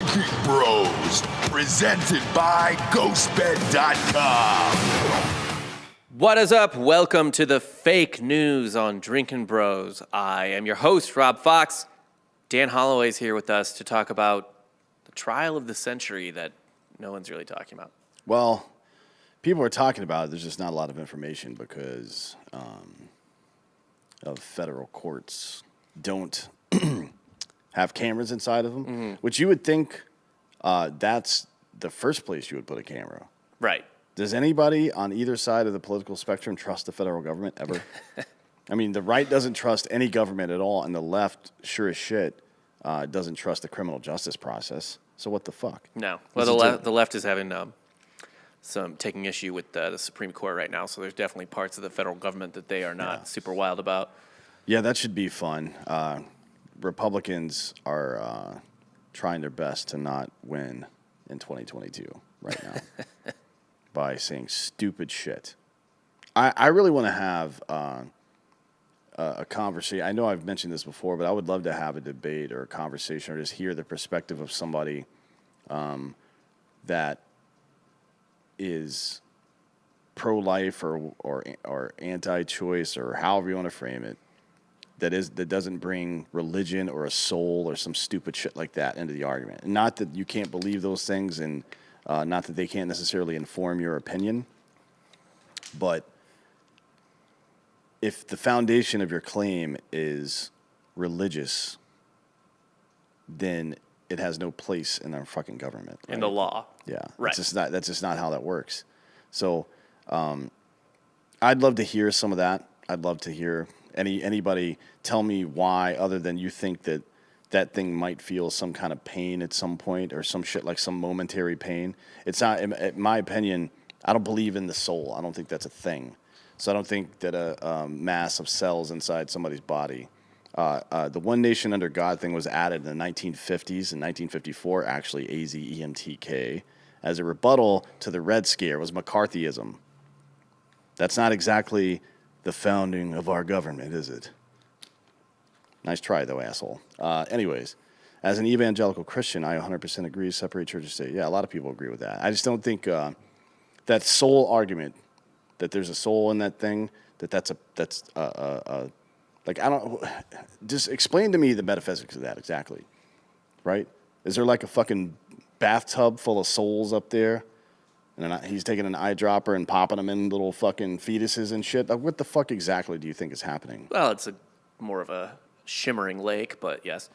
Drinkin Bros, presented by Ghostbed.com. What is up? Welcome to the fake news on Drinkin Bros. I am your host, Rob Fox. Dan Holloway's here with us to talk about the trial of the century that no one's really talking about. Well, people are talking about it. There's just not a lot of information because of federal courts don't have cameras inside of them, which you would think that's the first place you would put a camera. Right. Does anybody on either side of the political spectrum trust the federal government ever? I mean, the right doesn't trust any government at all, and the left, sure as shit, doesn't trust the criminal justice process. So what the fuck? No. Well, the left is having some taking issue with the Supreme Court right now, so there's definitely parts of the federal government that they are not super wild about. Yeah, that should be fun. Republicans are trying their best to not win in 2022 right now by saying stupid shit. I really want to have a conversation. I know I've mentioned this before, but I would love to have a debate or a conversation or just hear the perspective of somebody that is pro-life or anti-choice or however you want to frame it, that doesn't bring religion or a soul or some stupid shit like that into the argument. And not that you can't believe those things, and not that they can't necessarily inform your opinion, but if the foundation of your claim is religious, then it has no place in our fucking government. Right? In the law. Yeah. Right. That's just not how that works. So I'd love to hear some of that. I'd love to hear anybody tell me why, other than you think that thing might feel some kind of pain at some point or some shit, like some momentary pain. It's not, in my opinion, I don't believe in the soul. I don't think that's a thing. So I don't think that a mass of cells inside somebody's body. The One Nation Under God thing was added in the 1950s. In 1954, actually, AZEMTK, as a rebuttal to the Red Scare, was McCarthyism. That's not exactly the founding of our government, is it? Nice try, though, asshole. Anyways, as an evangelical Christian, I 100% agree, separate church and state. Yeah, a lot of people agree with that. I just don't think that soul argument, that there's a soul in that thing, that's like, I don't, just explain to me the metaphysics of that exactly, right? Is there like a fucking bathtub full of souls up there? And then he's taking an eyedropper and popping them in little fucking fetuses and shit? Like, what the fuck exactly do you think is happening? Well, it's more of a shimmering lake, but yes.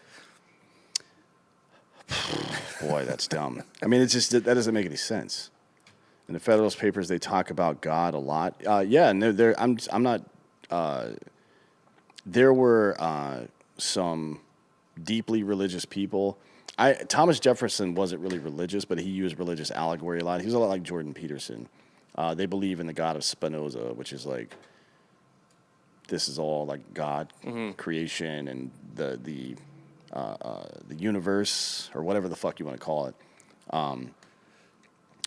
Boy, that's dumb. I mean, it's just, that doesn't make any sense. In the Federalist Papers, they talk about God a lot. Yeah, and I'm not... There were some deeply religious people. Thomas Jefferson wasn't really religious, but he used religious allegory a lot. He was a lot like Jordan Peterson. They believe in the God of Spinoza, which is like, this is all like God, creation, and the universe, or whatever the fuck you want to call it.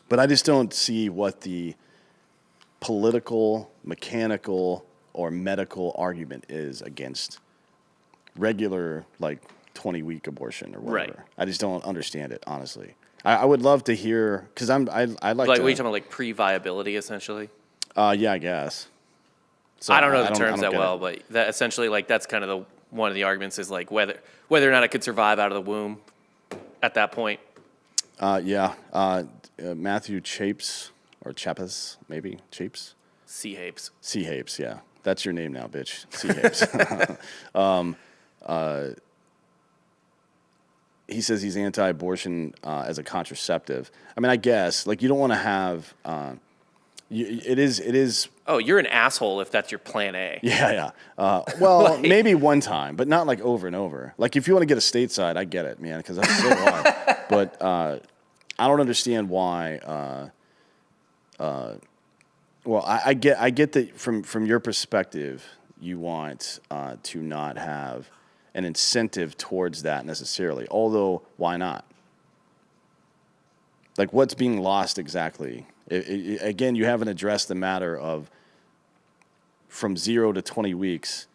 But I just don't see what the political, mechanical, or medical argument is against regular, like, 20-week abortion or whatever. Right. I just don't understand it, honestly. I would love to hear, because I like to... Like, what are you talking about, like pre-viability, essentially? Yeah, I guess. So I don't know the terms that well, but that essentially, like, that's kind of one of the arguments is, like, whether or not it could survive out of the womb at that point. Yeah. Matthew Chapes, or Chapes, maybe? Chapes? C-Hapes. C-Hapes, yeah. That's your name now, bitch. C-Hapes. He says he's anti-abortion as a contraceptive. I mean, I guess, like, you don't want to have... it is... Oh, you're an asshole if that's your plan A. Yeah. Well, like, maybe one time, but not, like, over and over. Like, if you want to get a stateside, I get it, man, because that's so hard. But I don't understand why... Well, I get that from your perspective, you want to not have an incentive towards that necessarily. Although, why not? Like, what's being lost exactly? Again, you haven't addressed the matter of from 0 to 20 weeks.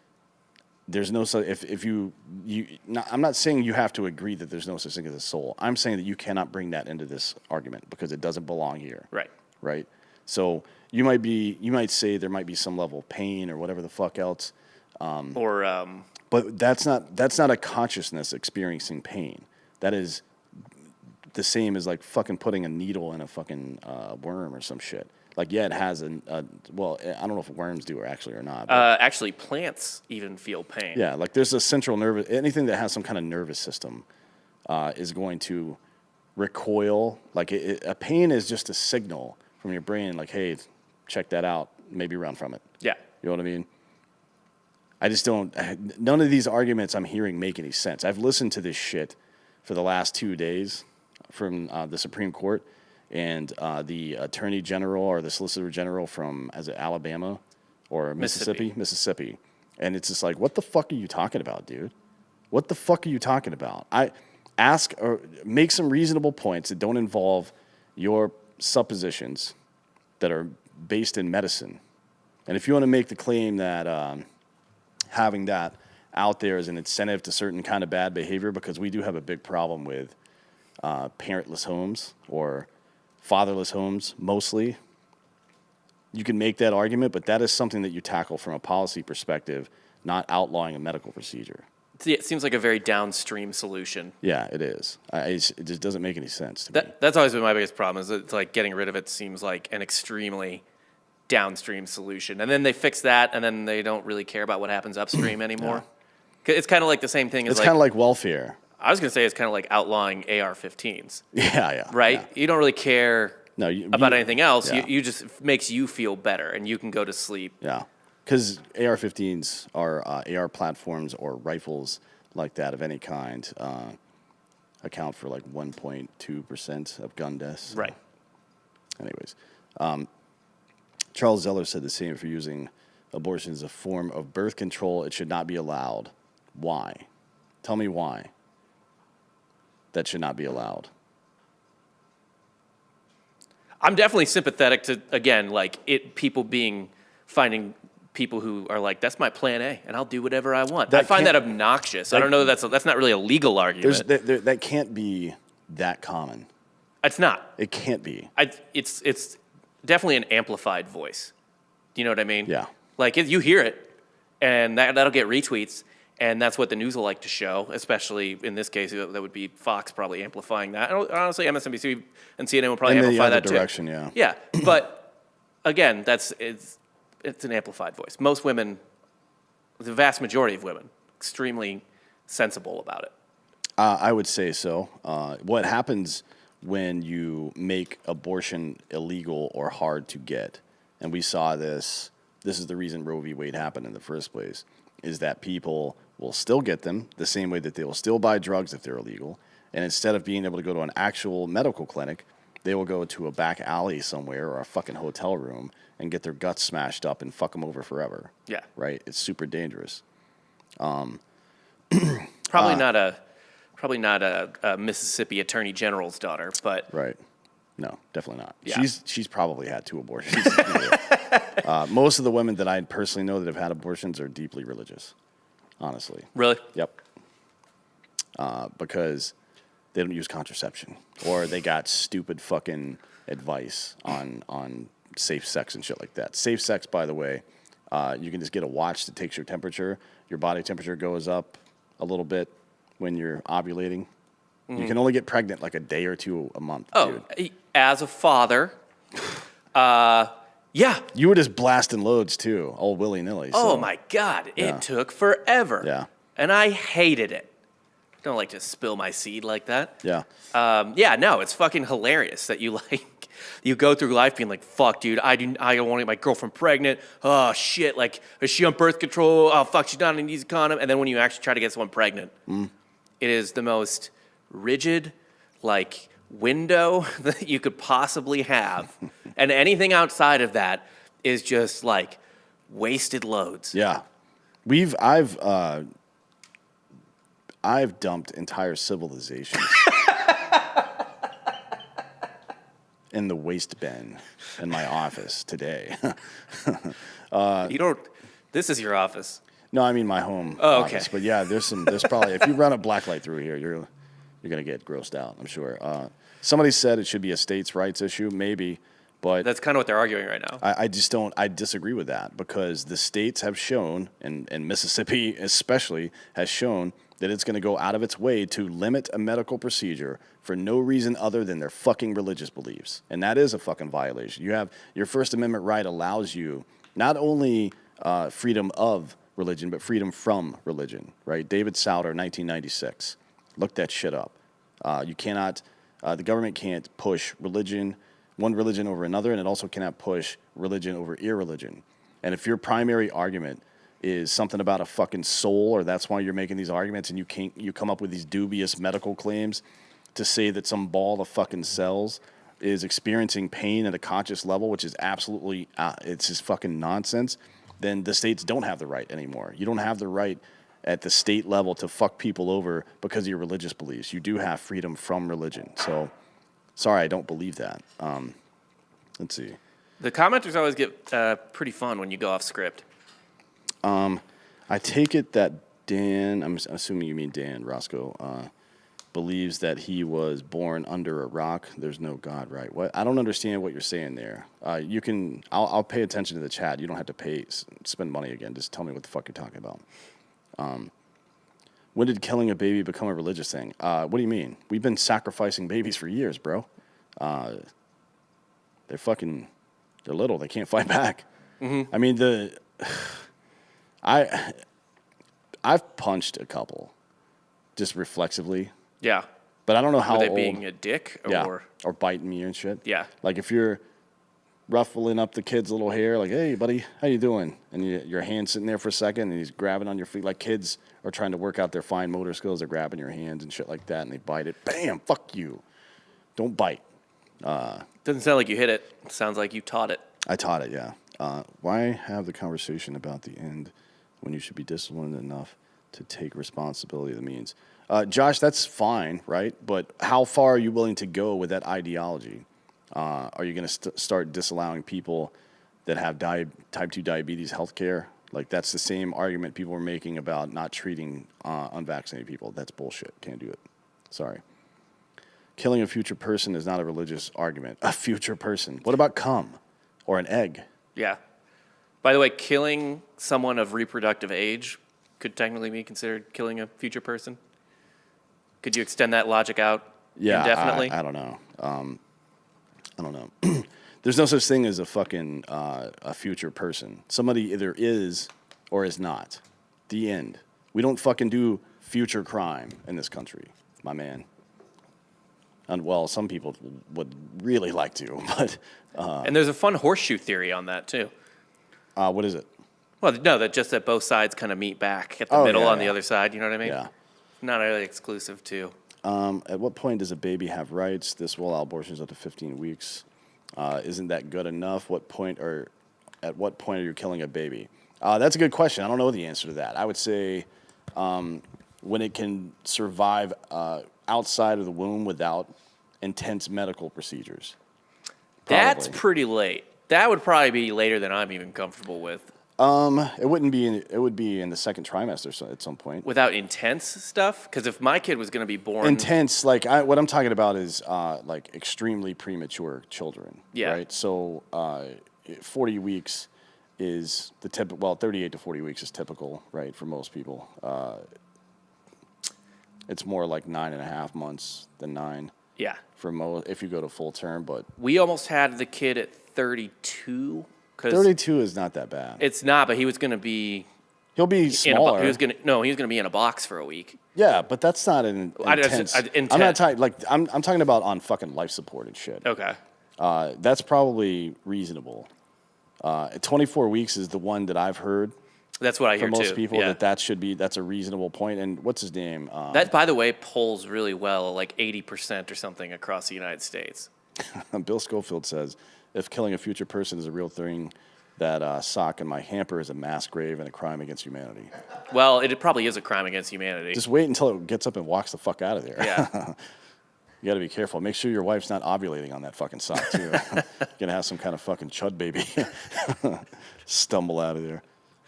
there's no such if you not, I'm not saying you have to agree that there's no such thing as a soul. I'm saying that you cannot bring that into this argument because it doesn't belong here. Right. So you might say there might be some level of pain or whatever the fuck else. But that's not a consciousness experiencing pain. That is the same as like fucking putting a needle in a fucking worm or some shit. Like, yeah, it has well, I don't know if worms do or not. Actually, plants even feel pain. Yeah, like there's a central nervous, anything that has some kind of nervous system is going to recoil. Like a pain is just a signal from your brain, like, hey, check that out, maybe run from it. Yeah. You know what I mean? I just don't, none of these arguments I'm hearing make any sense. I've listened to this shit for the last 2 days from the Supreme Court. And the Attorney General or the Solicitor General from, Alabama or Mississippi. And it's just like, what the fuck are you talking about, dude? What the fuck are you talking about? I ask or make some reasonable points that don't involve your suppositions that are based in medicine. And if you want to make the claim that having that out there is an incentive to certain kind of bad behavior, because we do have a big problem with parentless homes or fatherless homes, mostly. You can make that argument, but that is something that you tackle from a policy perspective, not outlawing a medical procedure. It seems like a very downstream solution. Yeah, it is. It just doesn't make any sense to me. That's always been my biggest problem, is it's like getting rid of it seems like an extremely downstream solution. And then they fix that, and then they don't really care about what happens upstream anymore. Yeah. It's kind of like the same thing as it's kind of like welfare. I was going to say it's kind of like outlawing AR-15s. Yeah. Right? Yeah. You don't really care about anything else. Yeah. You just makes you feel better, and you can go to sleep. Yeah. Because AR-15s are AR platforms or rifles like that of any kind account for like 1.2% of gun deaths. Right. Anyways. Charles Zeller said the same for using abortion as a form of birth control. It should not be allowed. Why? Tell me why that should not be allowed. I'm definitely sympathetic to, again, like finding people who are like, that's my plan A, and I'll do whatever I want. I find that obnoxious. I don't know that's not really a legal argument. That can't be that common. It's not. It can't be. It's definitely an amplified voice. Do you know what I mean? Yeah. Like, you hear it, and that'll get retweets, and that's what the news will like to show, especially in this case, that would be Fox probably amplifying that. And honestly, MSNBC and CNN will probably amplify that too. Direction, yeah. Yeah, but again, it's an amplified voice. Most women, the vast majority of women, extremely sensible about it. I would say so. What happens when you make abortion illegal or hard to get, and we saw this is the reason Roe v. Wade happened in the first place, is that people will still get them the same way that they will still buy drugs if they're illegal. And instead of being able to go to an actual medical clinic, they will go to a back alley somewhere or a fucking hotel room and get their guts smashed up and fuck them over forever. Yeah. Right? It's super dangerous. Probably not a Mississippi Attorney General's daughter, but right. No, definitely not. Yeah. She's probably had 2 abortions. Most of the women that I personally know that have had abortions are deeply religious, honestly. Really? Yep. Because they don't use contraception, or they got stupid fucking advice on safe sex and shit like that. Safe sex, by the way, you can just get a watch that takes your temperature. Your body temperature goes up a little bit when you're ovulating. Mm-hmm. You can only get pregnant like a day or 2 a month. Dude. As a father, yeah. You were just blasting loads too, all willy-nilly. Oh my God, it took forever. Yeah. And I hated it. Don't like to spill my seed like that. Yeah. No, it's fucking hilarious that you you go through life being like, fuck, dude, I don't want to get my girlfriend pregnant. Oh, shit, like, is she on birth control? Oh, fuck, she's not on an easy condom. And then when you actually try to get someone pregnant, it is the most rigid, like, window that you could possibly have. And anything outside of that is just, like, wasted loads. Yeah. I've dumped entire civilizations in the waste bin in my office today. This is your office. No, I mean my home Oh, okay. office. But yeah, there's probably, if you run a black light through here, you're going to get grossed out, I'm sure. Somebody said it should be a states' rights issue, maybe. But That's kind of what they're arguing right now. I just don't. I disagree with that because the states have shown, and Mississippi especially has shown that it's going to go out of its way to limit a medical procedure for no reason other than their fucking religious beliefs, and that is a fucking violation. You have your First Amendment right allows you not only freedom of religion but freedom from religion. Right? David Souter, 1996. Look that shit up. You cannot. The government can't push one religion over another, and it also cannot push religion over irreligion. And if your primary argument is something about a fucking soul, or that's why you're making these arguments, and you come up with these dubious medical claims to say that some ball of fucking cells is experiencing pain at a conscious level, which is absolutely, it's just fucking nonsense, then the states don't have the right anymore. You don't have the right at the state level to fuck people over because of your religious beliefs. You do have freedom from religion. So, sorry, I don't believe that. Let's see. The commenters always get pretty fun when you go off script. I take it that Dan, I'm assuming you mean Dan Roscoe, believes that he was born under a rock. There's no God, right? What? I don't understand what you're saying there. I'll pay attention to the chat. You don't have to spend money again. Just tell me what the fuck you're talking about. When did killing a baby become a religious thing? What do you mean? We've been sacrificing babies for years, bro. They're little. They can't fight back. Mm-hmm. I mean, I've punched a couple, just reflexively. Yeah. But I don't know how Were they old. being a dick or? Yeah, or biting me and shit. Yeah. Like if you're ruffling up the kid's little hair, like, hey, buddy, how you doing? And your hand's sitting there for a second, and he's grabbing on your feet. Like kids are trying to work out their fine motor skills. They're grabbing your hands and shit like that, and they bite it. Bam, fuck you. Don't bite. Doesn't sound like you hit it. Sounds like you taught it. I taught it, yeah. Why have the conversation about the end when you should be disciplined enough to take responsibility of the means? Josh, that's fine, right? But how far are you willing to go with that ideology? Are you going to start disallowing people that have type 2 diabetes health care? Like, that's the same argument people were making about not treating unvaccinated people. That's bullshit. Can't do it. Sorry. Killing a future person is not a religious argument. A future person. What about cum or an egg? Yeah. By the way, killing someone of reproductive age could technically be considered killing a future person. Could you extend that logic out indefinitely? I don't know. I don't know. There's no such thing as a fucking a future person. Somebody either is or is not. The end. We don't fucking do future crime in this country, my man. And well, some people would really like to, but and there's a fun horseshoe theory on that too. What is it? Well, no, that both sides kind of meet back at the middle on the other side. You know what I mean? Yeah. Not really exclusive to. At what point does a baby have rights? This will allow abortions up to 15 weeks. Isn't that good enough? At what point are you killing a baby? That's a good question. I don't know the answer to that. I would say when it can survive outside of the womb without intense medical procedures. Probably. That's pretty late. That would probably be later than I'm even comfortable with. It wouldn't be. It would be in the second trimester at some point. Without intense stuff, because if my kid was going to be born intense, like what I'm talking about is like extremely premature children. Yeah. Right. So 40 weeks is the typical. Well, 38 to 40 weeks is typical, right, for most people. It's more like 9.5 months than 9. Yeah. For most, if you go to full term, but we almost had the kid at 32. 32 is not that bad. It's not, but he was going to be. He'll be smaller. He was going to be in a box for a week. Yeah, but that's not an intense. I'm not talking I'm talking about on fucking life support and shit. Okay. That's probably reasonable. 24 weeks is the one that I've heard. That's what I hear for most too. people. Yeah. That's a reasonable point. And what's his name? That, by the way, polls really well, like 80% or something across the United States. Bill Schofield says, if killing a future person is a real thing, that sock in my hamper is a mass grave and a crime against humanity. Well, it probably is a crime against humanity. Just wait until it gets up and walks the fuck out of there. Yeah. You got to be careful. Make sure your wife's not ovulating on that fucking sock, too. You're going to have some kind of fucking chud baby stumble out of there.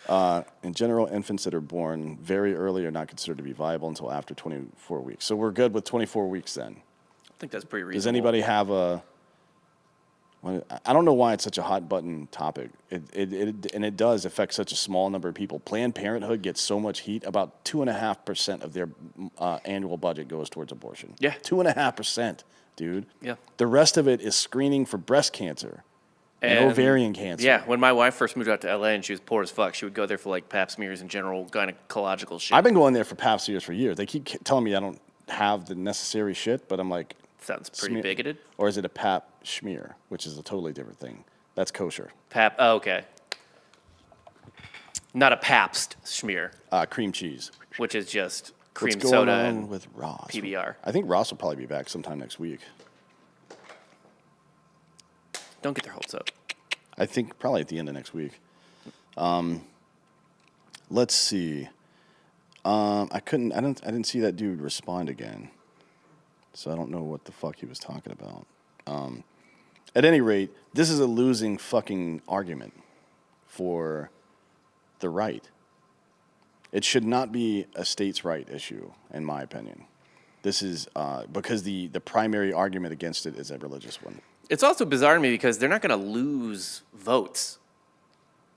In general, infants that are born very early are not considered to be viable until after 24 weeks. So we're good with 24 weeks then. I think that's pretty reasonable. Does anybody have a... I don't know why it's such a hot button topic. It does affect such a small number of people. Planned Parenthood gets so much heat. About 2.5% of their annual budget goes towards abortion. Yeah. 2.5%, dude. Yeah. The rest of it is screening for breast cancer and ovarian cancer. Yeah, when my wife first moved out to LA and she was poor as fuck, she would go there for like pap smears and general gynecological shit. I've been going there for pap smears for years. They keep telling me I don't have the necessary shit, but I'm like... Sounds pretty bigoted. Or is it a pap schmear, which is a totally different thing? That's kosher. Pap, oh, okay. Not a Pabst schmear. Cream cheese. Which is just cream What's soda going on and with Ross? PBR. I think Ross will probably be back sometime next week. Don't get their hopes up. I think probably at the end of next week. Let's see. I didn't see that dude respond again. So I don't know what the fuck he was talking about. At any rate, this is a losing fucking argument for the right. It should not be a states' right issue, in my opinion. This is because the primary argument against it is a religious one. It's also bizarre to me because they're not going to lose votes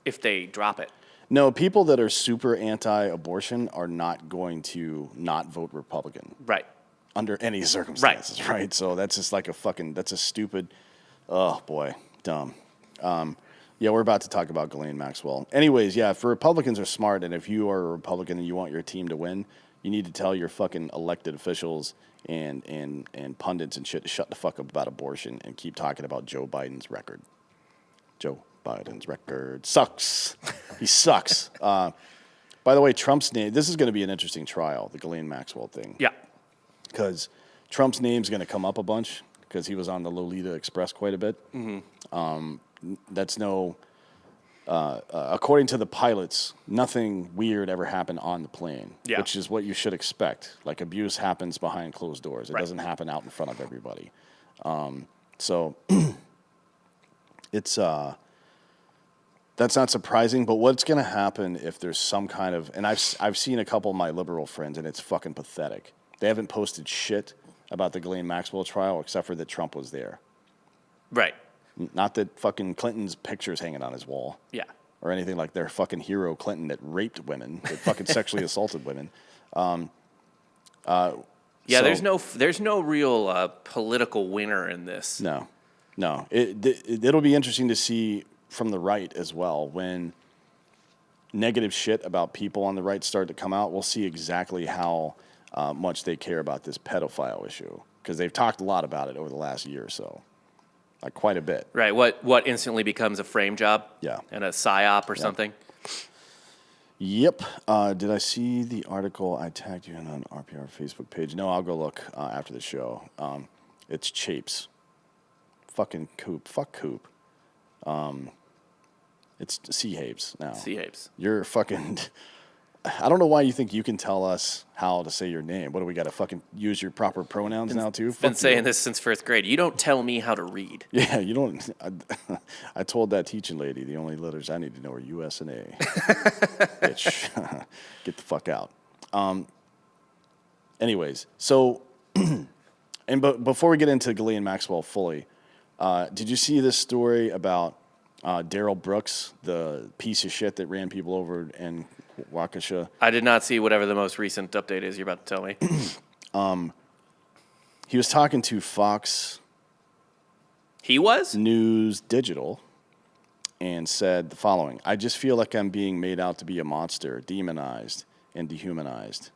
if they drop it. No, people that are super anti-abortion are not going to not vote Republican. Right. Under any circumstances, right? So that's just like that's a stupid, oh boy, dumb. Yeah, we're about to talk about Ghislaine Maxwell. Anyways, yeah, if Republicans are smart, and if you are a Republican and you want your team to win, you need to tell your fucking elected officials and pundits and shit to shut the fuck up about abortion and keep talking about Joe Biden's record. Joe Biden's record sucks. He sucks. By the way, Trump's name, this is going to be an interesting trial, the Ghislaine Maxwell thing. Yeah. Because Trump's name's going to come up a bunch because he was on the Lolita Express quite a bit. Mm-hmm. That's according to the pilots, nothing weird ever happened on the plane, which is what you should expect. Like abuse happens behind closed doors. It doesn't happen out in front of everybody. So it's that's not surprising. But what's going to happen if there's some kind of, and I've seen a couple of my liberal friends, and it's fucking pathetic. They haven't posted shit about the Ghislaine Maxwell trial except for that Trump was there. Right. Not that fucking Clinton's picture's hanging on his wall. Yeah. Or anything like their fucking hero Clinton that raped women, that fucking sexually assaulted women. There's no real political winner in this. No. It'll be interesting to see from the right as well when negative shit about people on the right start to come out. We'll see exactly how much they care about this pedophile issue because they've talked a lot about it over the last year or so, like quite a bit. Right. What instantly becomes a frame job? Yeah. And a psyop or something. Yep. Did I see the article I tagged you in on RPR Facebook page? No, I'll go look after the show. It's Chapes. Fucking Coop. Fuck Coop. It's Sea-Hapes now. Sea-Hapes. You're fucking... I don't know why you think you can tell us how to say your name. What do we got to fucking use your proper pronouns now too? Been saying this since first grade. You don't tell me how to read. Yeah, you don't. I told that teaching lady the only letters I need to know are U, S, and A. Bitch, get the fuck out. Anyways, so before we get into Ghislaine Maxwell fully, did you see this story about Daryl Brooks, the piece of shit that ran people over in Waukesha? I did not see whatever the most recent update is you're about to tell me. He was talking to Fox. He was? News Digital and said the following: I just feel like I'm being made out to be a monster, demonized, and dehumanized.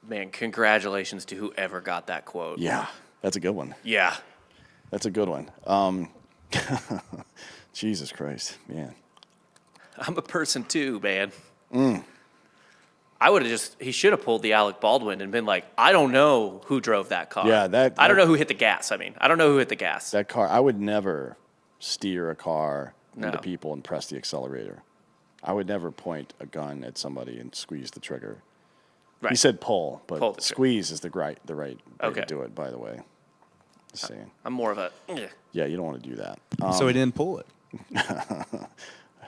Man, congratulations to whoever got that quote. Yeah, that's a good one. Yeah. That's a good one. Jesus Christ, man. I'm a person too, man. I would have he should have pulled the Alec Baldwin and been like, I don't know who drove that car. Yeah, I don't know who hit the gas. I don't know who hit the gas. That car, I would never steer a car into people and press the accelerator. I would never point a gun at somebody and squeeze the trigger. Right. He said pull, but squeeze is the right way to do it, by the way. Just saying. I'm more of a... Yeah, you don't want to do that. So he didn't pull it.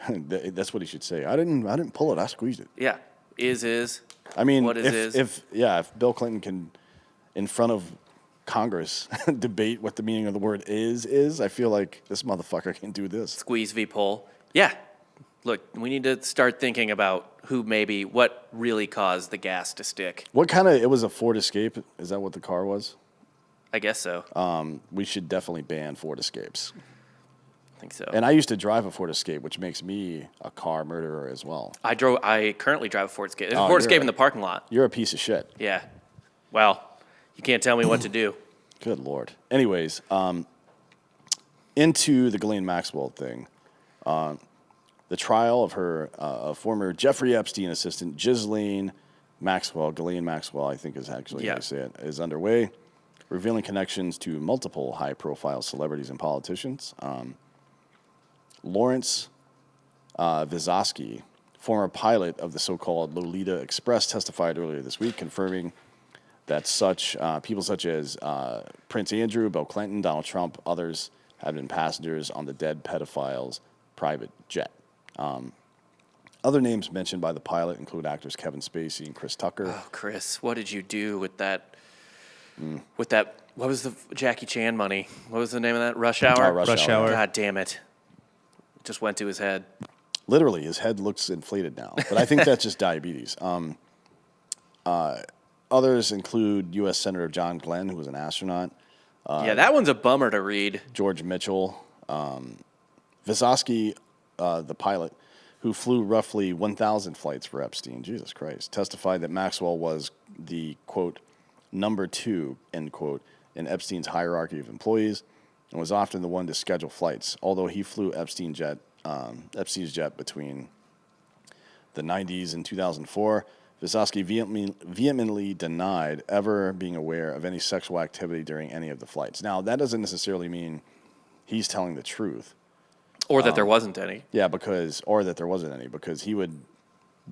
That's what he should say. I didn't pull it. I squeezed it. Yeah. Is. I mean, What is. if Bill Clinton can, in front of Congress, debate what the meaning of the word is, I feel like this motherfucker can do this. Squeeze v. pull. Yeah. Look, we need to start thinking about what really caused the gas to stick. It was a Ford Escape? Is that what the car was? I guess so. We should definitely ban Ford Escapes. I think so. And I used to drive a Ford Escape, which makes me a car murderer as well. I currently drive a Ford Escape. There's a Ford Escape in the parking lot. You're a piece of shit. Yeah. Well, you can't tell me what to do. Good Lord. Anyways, into the Ghislaine Maxwell thing. The trial of her former Jeffrey Epstein assistant, Ghislaine Maxwell, I think is actually how you say it, is underway, revealing connections to multiple high-profile celebrities and politicians. Lawrence Vysotsky, former pilot of the so-called Lolita Express, testified earlier this week, confirming that people such as Prince Andrew, Bill Clinton, Donald Trump, others have been passengers on the dead pedophile's private jet. Other names mentioned by the pilot include actors Kevin Spacey and Chris Tucker. Oh, Chris, what did you do with that? With that, what was the Jackie Chan money? What was the name of that? Rush Hour? Rush Hour. God damn it. It just went to his head. Literally, his head looks inflated now. But I think that's just diabetes. Others include U.S. Senator John Glenn, who was an astronaut. That one's a bummer to read. George Mitchell. Vysotsky, the pilot, who flew roughly 1,000 flights for Epstein, Jesus Christ, testified that Maxwell was the, quote, number 2, end quote, in Epstein's hierarchy of employees and was often the one to schedule flights, although he flew Epstein's jet between the 90s and 2004. Vysotsky vehemently denied ever being aware of any sexual activity during any of the flights. Now, that doesn't necessarily mean he's telling the truth. Or that there wasn't any. Yeah, because he would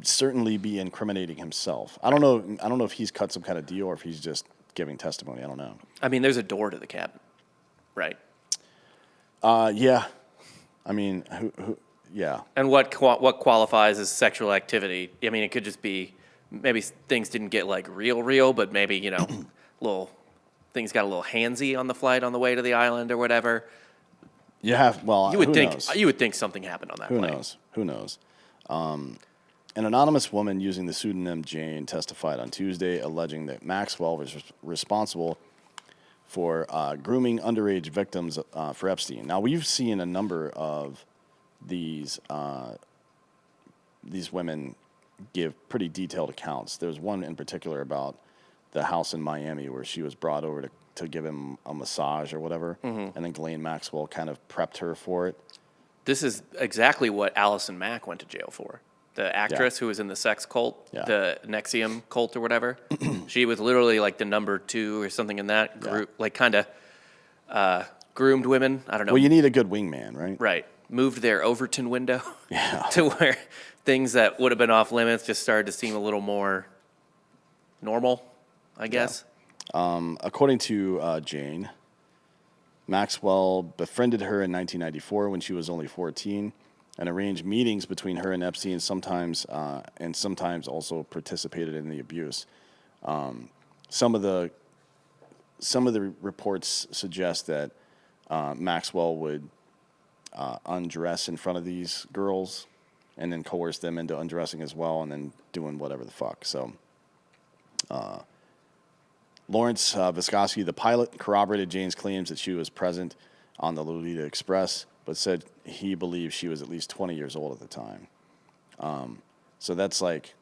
certainly be incriminating himself. I don't know if he's cut some kind of deal or if he's just giving testimony. I don't know. I mean, there's a door to the cabin, right? Yeah. I mean, yeah. And what qualifies as sexual activity? I mean, it could just be maybe things didn't get like real, but maybe, little things got a little handsy on the flight on the way to the island or whatever. You would think something happened on that plane. Who knows? An anonymous woman using the pseudonym Jane testified on Tuesday, alleging that Maxwell was responsible for grooming underage victims for Epstein. Now, we've seen a number of these women give pretty detailed accounts. There's one in particular about the house in Miami where she was brought over to give him a massage or whatever, and then Ghislaine Maxwell kind of prepped her for it. This is exactly what Allison Mack went to jail for. The actress who was in the sex cult, the Nexium cult or whatever. She was literally like the number 2 or something in that group, like kind of groomed women. I don't know. Well, you need a good wingman, right? Right. Moved their Overton window to where things that would have been off limits just started to seem a little more normal, I guess. According to Jane, Maxwell befriended her in 1994 when she was only 14 and arranged meetings between her and Epstein sometimes also participated in the abuse. Some of the reports suggest that Maxwell would undress in front of these girls and then coerce them into undressing as well and then doing whatever the fuck. So Lawrence Vysotsky, the pilot, corroborated Jane's claims that she was present on the Lolita Express, but said he believes she was at least 20 years old at the time. So that's like,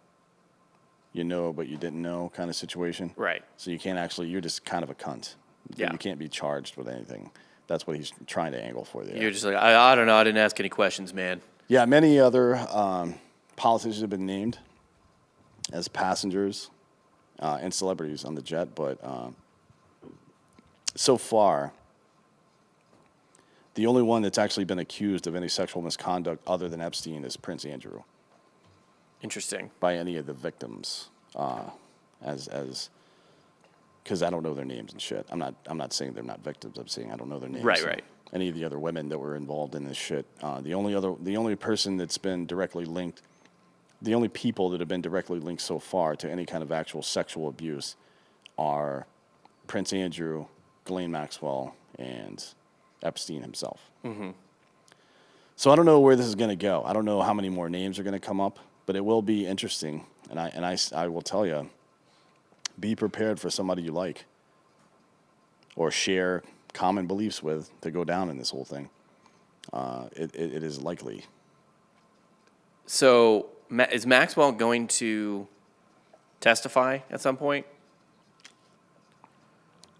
but you didn't know kind of situation. Right. So you can't you're just kind of a cunt. Yeah. You can't be charged with anything. That's what he's trying to angle for there. You're just like, I don't know. I didn't ask any questions, man. Yeah, many other politicians have been named as passengers and celebrities on the jet, but so far, the only one that's actually been accused of any sexual misconduct other than Epstein is Prince Andrew. Interesting. By any of the victims, as because I don't know their names and shit. I'm not saying they're not victims. I'm saying I don't know their names. Right. Any of the other women that were involved in this shit. The only person that's been directly linked, the only people that have been directly linked so far to any kind of actual sexual abuse are Prince Andrew, Ghislaine Maxwell, and Epstein himself. Mm-hmm. So I don't know where this is going to go. I don't know how many more names are going to come up, but it will be interesting. And I will tell you, be prepared for somebody you like or share common beliefs with to go down in this whole thing. It is likely. So is Maxwell going to testify at some point?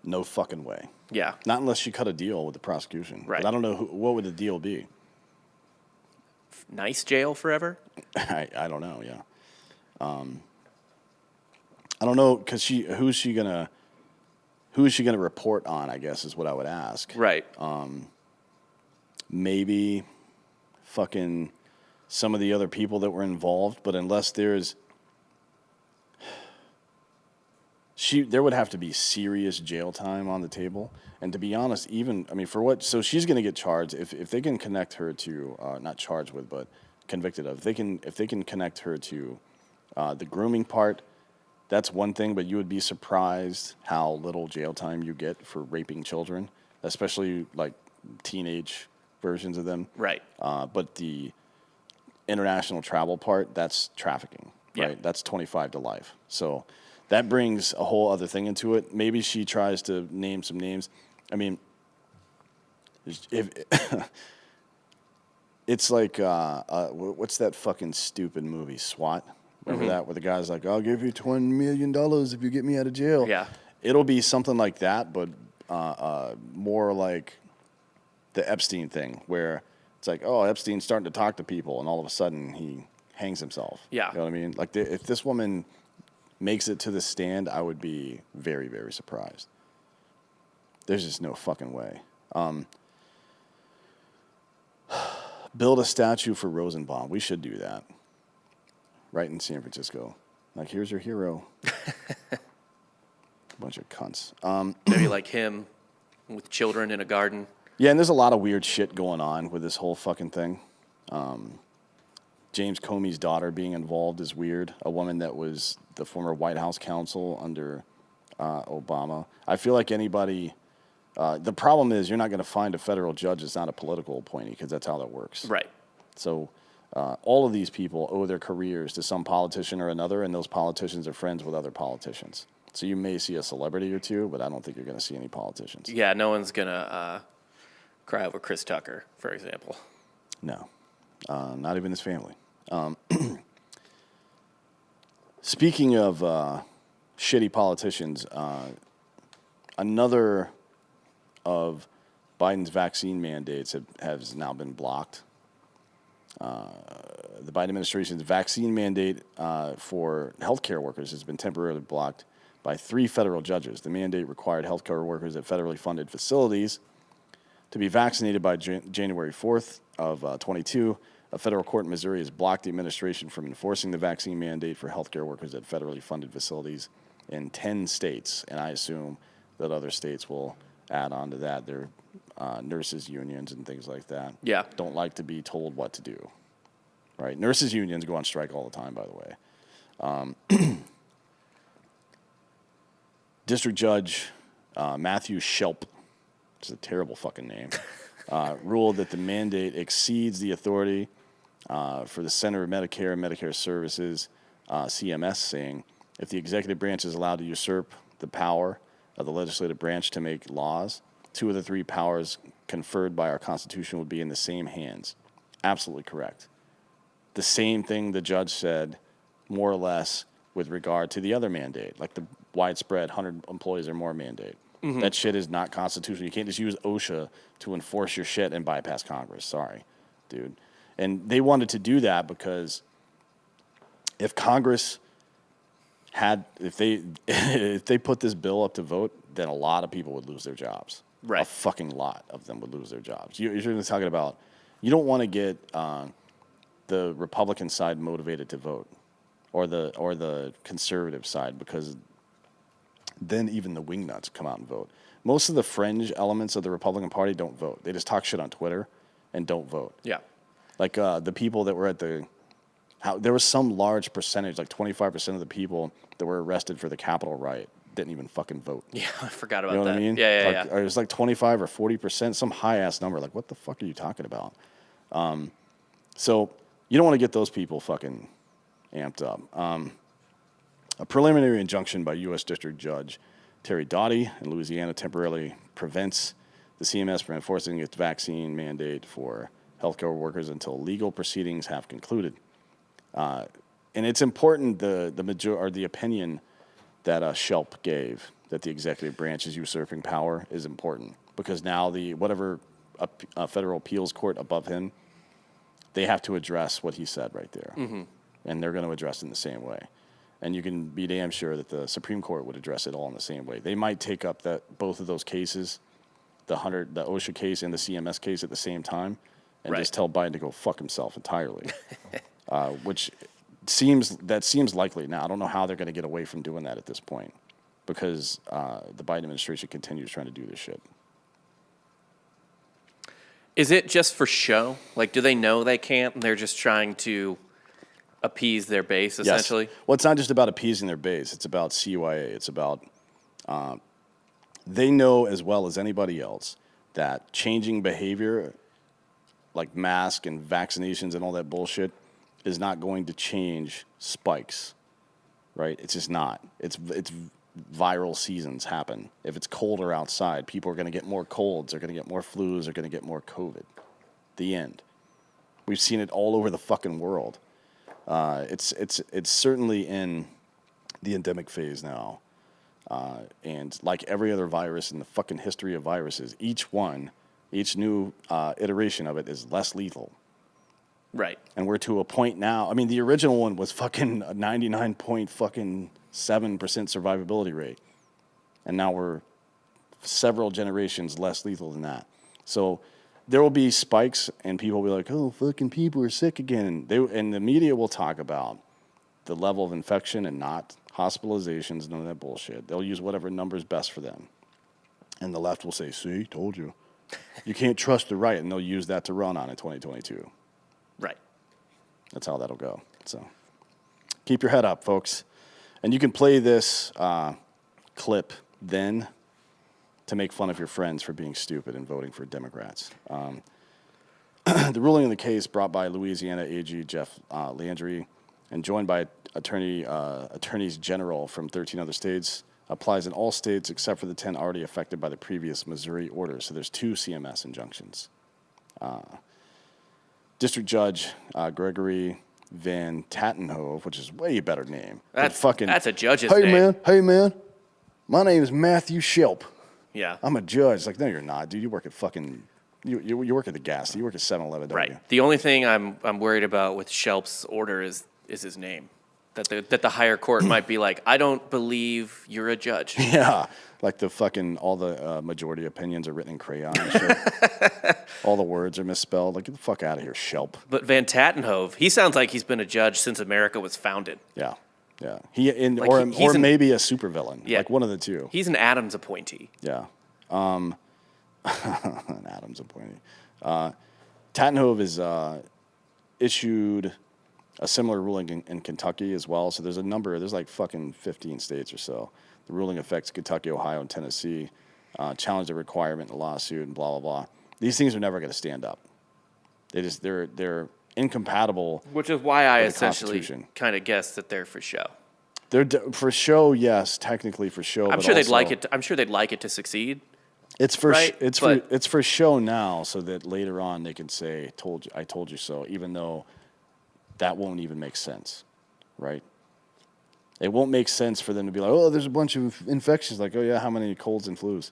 No fucking way. Yeah. Not unless she cut a deal with the prosecution. Right. But I don't know what would the deal be. Nice jail forever? I don't know. Yeah. I don't know because who is she gonna report on? I guess is what I would ask. Right. Maybe fucking some of the other people that were involved, but unless there would have to be serious jail time on the table. And to be honest, so she's going to get charged if they can connect her to, not charged with, but convicted of. If they can connect her to the grooming part, that's one thing, but you would be surprised how little jail time you get for raping children, especially like teenage versions of them. Right. But the international travel part, that's trafficking, right? Yeah. That's 25 to life. So that brings a whole other thing into it. Maybe she tries to name some names. I mean, if it's like, what's that fucking stupid movie, SWAT? Remember that, where the guy's like, I'll give you $20 million if you get me out of jail. Yeah. It'll be something like that, but more like the Epstein thing, where it's like, oh, Epstein's starting to talk to people, and all of a sudden he hangs himself. Yeah. You know what I mean? Like, if this woman makes it to the stand, I would be very, very surprised. There's just no fucking way. Build a statue for Rosenbaum. We should do that. Right in San Francisco. Like, here's your hero. Bunch of cunts. Maybe like him with children in a garden. Yeah, and there's a lot of weird shit going on with this whole fucking thing. James Comey's daughter being involved is weird. A woman that was the former White House counsel under Obama. I feel like anybody... the problem is you're not going to find a federal judge that's not a political appointee, because that's how that works. Right. So all of these people owe their careers to some politician or another, and those politicians are friends with other politicians. So you may see a celebrity or two, but I don't think you're going to see any politicians. Yeah, no one's going to cry over Chris Tucker, for example. No, not even his family. Speaking of shitty politicians, another of Biden's vaccine mandates has now been blocked. The Biden administration's vaccine mandate for healthcare workers has been temporarily blocked by 3 federal judges. The mandate required healthcare workers at federally funded facilities to be vaccinated by January 4th of 22. A federal court in Missouri has blocked the administration from enforcing the vaccine mandate for healthcare workers at federally funded facilities in 10 states, and I assume that other states will add on to that. Their nurses' unions and things like that. Yeah. Don't like to be told what to do. Right? Nurses' unions go on strike all the time, by the way. District Judge Matthew Shelp, which is a terrible fucking name, ruled that the mandate exceeds the authority for the Center of Medicare and Medicare Services, CMS, saying if the executive branch is allowed to usurp the power of the legislative branch to make laws, 2 of the 3 powers conferred by our Constitution would be in the same hands. Absolutely correct. The same thing the judge said, more or less, with regard to the other mandate, like the widespread 100 employees or more mandate. Mm-hmm. That shit is not constitutional. You can't just use OSHA to enforce your shit and bypass Congress. Sorry, dude. And they wanted to do that because if Congress had, if they put this bill up to vote, then a lot of people would lose their jobs. Right. A fucking lot of them would lose their jobs. You're talking about, you don't want to get the Republican side motivated to vote, or the conservative side, because then even the wingnuts come out and vote. Most of the fringe elements of the Republican Party don't vote. They just talk shit on Twitter and don't vote. Yeah. Like the people that were at there was some large percentage, like 25% of the people that were arrested for the Capitol riot didn't even fucking vote. Yeah, I forgot about You know that. what I mean? Yeah. It was like 25 or 40%, some high-ass number. Like, what the fuck are you talking about? So you don't want to get those people fucking amped up. A preliminary injunction by U.S. District Judge Terry Doughty in Louisiana temporarily prevents the CMS from enforcing its vaccine mandate for healthcare workers until legal proceedings have concluded. And it's important the opinion that Shelp gave that the executive branch is usurping power is important because now whatever federal appeals court above him, they have to address what he said right there, and they're going to address it in the same way. And you can be damn sure that the Supreme Court would address it all in the same way. They might take up both of those cases, the OSHA case and the CMS case at the same time, and just tell Biden to go fuck himself entirely, which seems likely now. I don't know how they're going to get away from doing that at this point because the Biden administration continues trying to do this shit. Is it just for show? Like, do they know they can't and they're just trying to appease their base, essentially? Yes. Well, it's not just about appeasing their base. It's about CYA. It's about they know as well as anybody else that changing behavior like mask and vaccinations and all that bullshit is not going to change spikes, right? It's just not. It's viral seasons happen. If it's colder outside, people are going to get more colds. They're going to get more flus. They're going to get more COVID. The end. We've seen it all over the fucking world. It's certainly in the endemic phase now. And like every other virus in the fucking history of viruses, each new iteration of it is less lethal. Right. And we're to a point now. I mean, the original one was fucking a 99.7% survivability rate. And now we're several generations less lethal than that. So there will be spikes and people will be like, oh, fucking people are sick again. And the media will talk about the level of infection and not hospitalizations, none of that bullshit. They'll use whatever number's best for them. And the left will say, see, told you. You can't trust the right. And they'll use that to run on in 2022. Right. That's how that'll go. So keep your head up, folks. And you can play this clip then to make fun of your friends for being stupid and voting for Democrats. The ruling in the case brought by Louisiana AG Jeff Landry and joined by attorneys general from 13 other states applies in all states except for the 10 already affected by the previous Missouri order. So there's 2 CMS injunctions. District Judge Gregory Van Tattenhove, which is way better name. That's a judge's hey name. Hey man, my name is Matthew Shelp. Yeah. I'm a judge. Like, no, you're not, dude. You work at fucking you work at the gas. You work at 7-Eleven, don't Right. you? The only thing I'm worried about with Shelp's order is his name. That the higher court might be like, I don't believe you're a judge. Yeah, like all the majority opinions are written in crayon and shit. All the words are misspelled. Like, get the fuck out of here, Shelp. But Van Tattenhove, he sounds like he's been a judge since America was founded. Yeah. He's maybe a supervillain. Yeah. Like one of the two. He's an Adams appointee. Yeah. An Adams appointee. Tattenhove is issued a similar ruling in Kentucky as well. So there's like fucking 15 states or so. The ruling affects Kentucky, Ohio, and Tennessee. Challenged a requirement in a lawsuit and blah, blah, blah. These things are never going to stand up. They're incompatible. Which is why I with the essentially Constitution. kind of guessed that they're for show. They're for show, yes, technically for show. I'm sure they'd like it. I'm sure they'd like it to succeed. It's for right? it's for show now, so that later on they can say, I told you so," even though that won't even make sense, right? It won't make sense for them to be like, "Oh, there's a bunch of infections." Like, "Oh yeah, how many colds and flus?"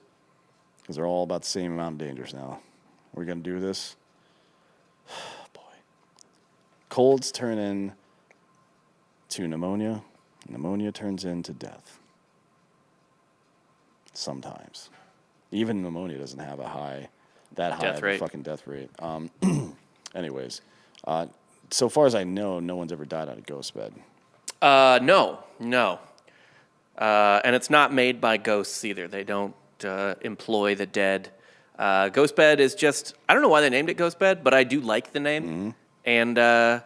Because they're all about the same amount of dangerous now. We're gonna do this, boy. Colds turn into pneumonia. Pneumonia turns into death. Sometimes. Even pneumonia doesn't have that high of a fucking death rate. Anyways, so far as I know, no one's ever died out of Ghostbed. No. And it's not made by ghosts either. They don't employ the dead. Ghostbed is just, I don't know why they named it Ghostbed, but I do like the name. Mm-hmm. And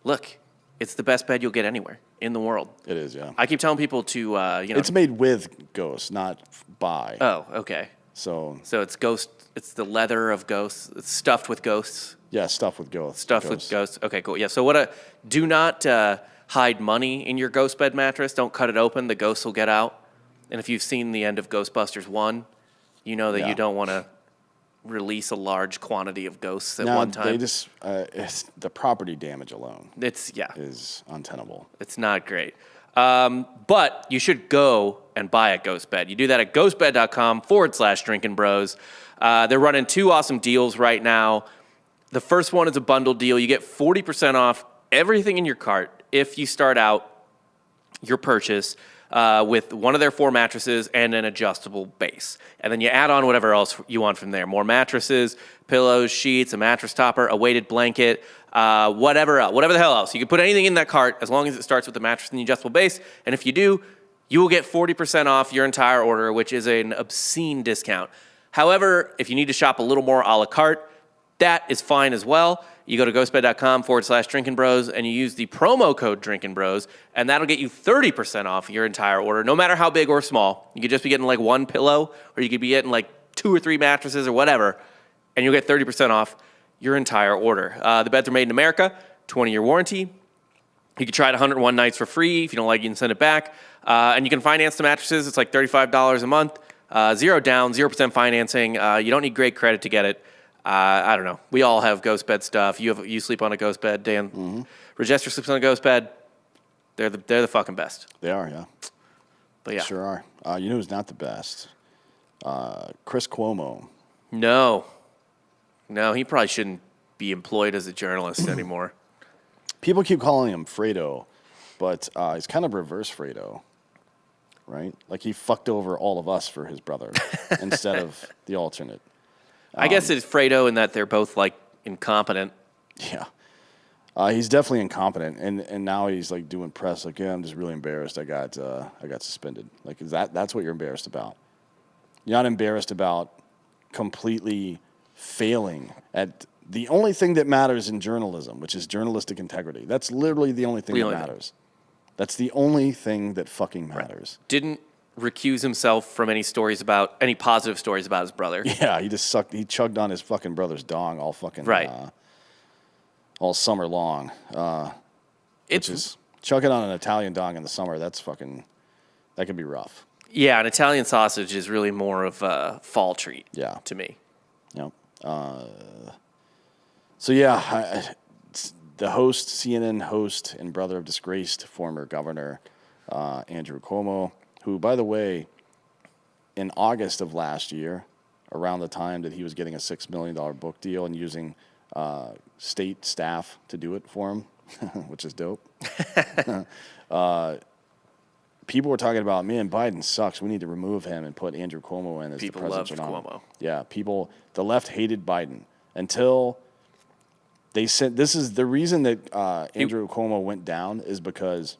look, it's the best bed you'll get anywhere in the world. It is, yeah. I keep telling people to, It's made with ghosts, not by. Oh, okay. So it's ghost. It's the leather of ghosts. It's stuffed with ghosts. yeah, stuff with ghosts. Stuffed with ghosts. Okay, cool. Yeah. So do not hide money in your ghost bed mattress. Don't cut it open. The ghosts will get out. And if you've seen the end of Ghostbusters 1, you know that you don't want to release a large quantity of ghosts at one time. They just it's the property damage alone. Is untenable. It's not great. But you should go and buy a Ghostbed. You do that at ghostbed.com/drinkinbros. They're running 2 awesome deals right now. The first one is a bundle deal. You get 40% off everything in your cart if you start out your purchase with one of their 4 mattresses and an adjustable base. And then you add on whatever else you want from there. More mattresses, pillows, sheets, a mattress topper, a weighted blanket, whatever the hell else. You can put anything in that cart as long as it starts with the mattress and the adjustable base. And if you do, you will get 40% off your entire order, which is an obscene discount. However, if you need to shop a little more a la carte, that is fine as well. You go to ghostbed.com/drinkinbros and you use the promo code drinkinbros, and that'll get you 30% off your entire order, no matter how big or small. You could just be getting like 1 pillow, or you could be getting like 2 or 3 mattresses or whatever, and you'll get 30% off your entire order. The beds are made in America, 20-year warranty. You can try it 101 nights for free. If you don't like it, you can send it back. And you can finance the mattresses. It's like $35 a month. 0 down, 0% financing. You don't need great credit to get it. I don't know. We all have ghost bed stuff. You sleep on a ghost bed, Dan. Mm-hmm. Regester sleeps on a ghost bed. They're the fucking best. They are, yeah. But yeah, they sure are. You know who's not the best? Chris Cuomo. No, he probably shouldn't be employed as a journalist anymore. People keep calling him Fredo, but he's kind of reverse Fredo, right? Like he fucked over all of us for his brother instead of the alternate. I guess it's Fredo in that they're both like incompetent. Yeah. He's definitely incompetent, and now he's like doing press like, yeah, I'm just really embarrassed. I got suspended. Like, that's what you're embarrassed about? You're not embarrassed about completely failing at the only thing that matters in journalism, which is journalistic integrity. That's literally the only thing that matters. That's the only thing that fucking matters. Right. Didn't recuse himself from any positive stories about his brother. Yeah, he chugged on his fucking brother's dong all fucking all summer long. Which is chugging on an Italian dong in the summer. That could be rough. Yeah, an Italian sausage is really more of a fall treat. Yeah. To me. Yep. So yeah, the CNN host and brother of disgraced former governor Andrew Cuomo, who, by the way, in August of last year, around the time that he was getting a $6 million book deal and using state staff to do it for him, which is dope. People were talking about, man, Biden sucks. We need to remove him and put Andrew Cuomo in as the presidential nominee. People loved Cuomo. Yeah, the left hated Biden until they said, this is the reason that Andrew Cuomo went down is because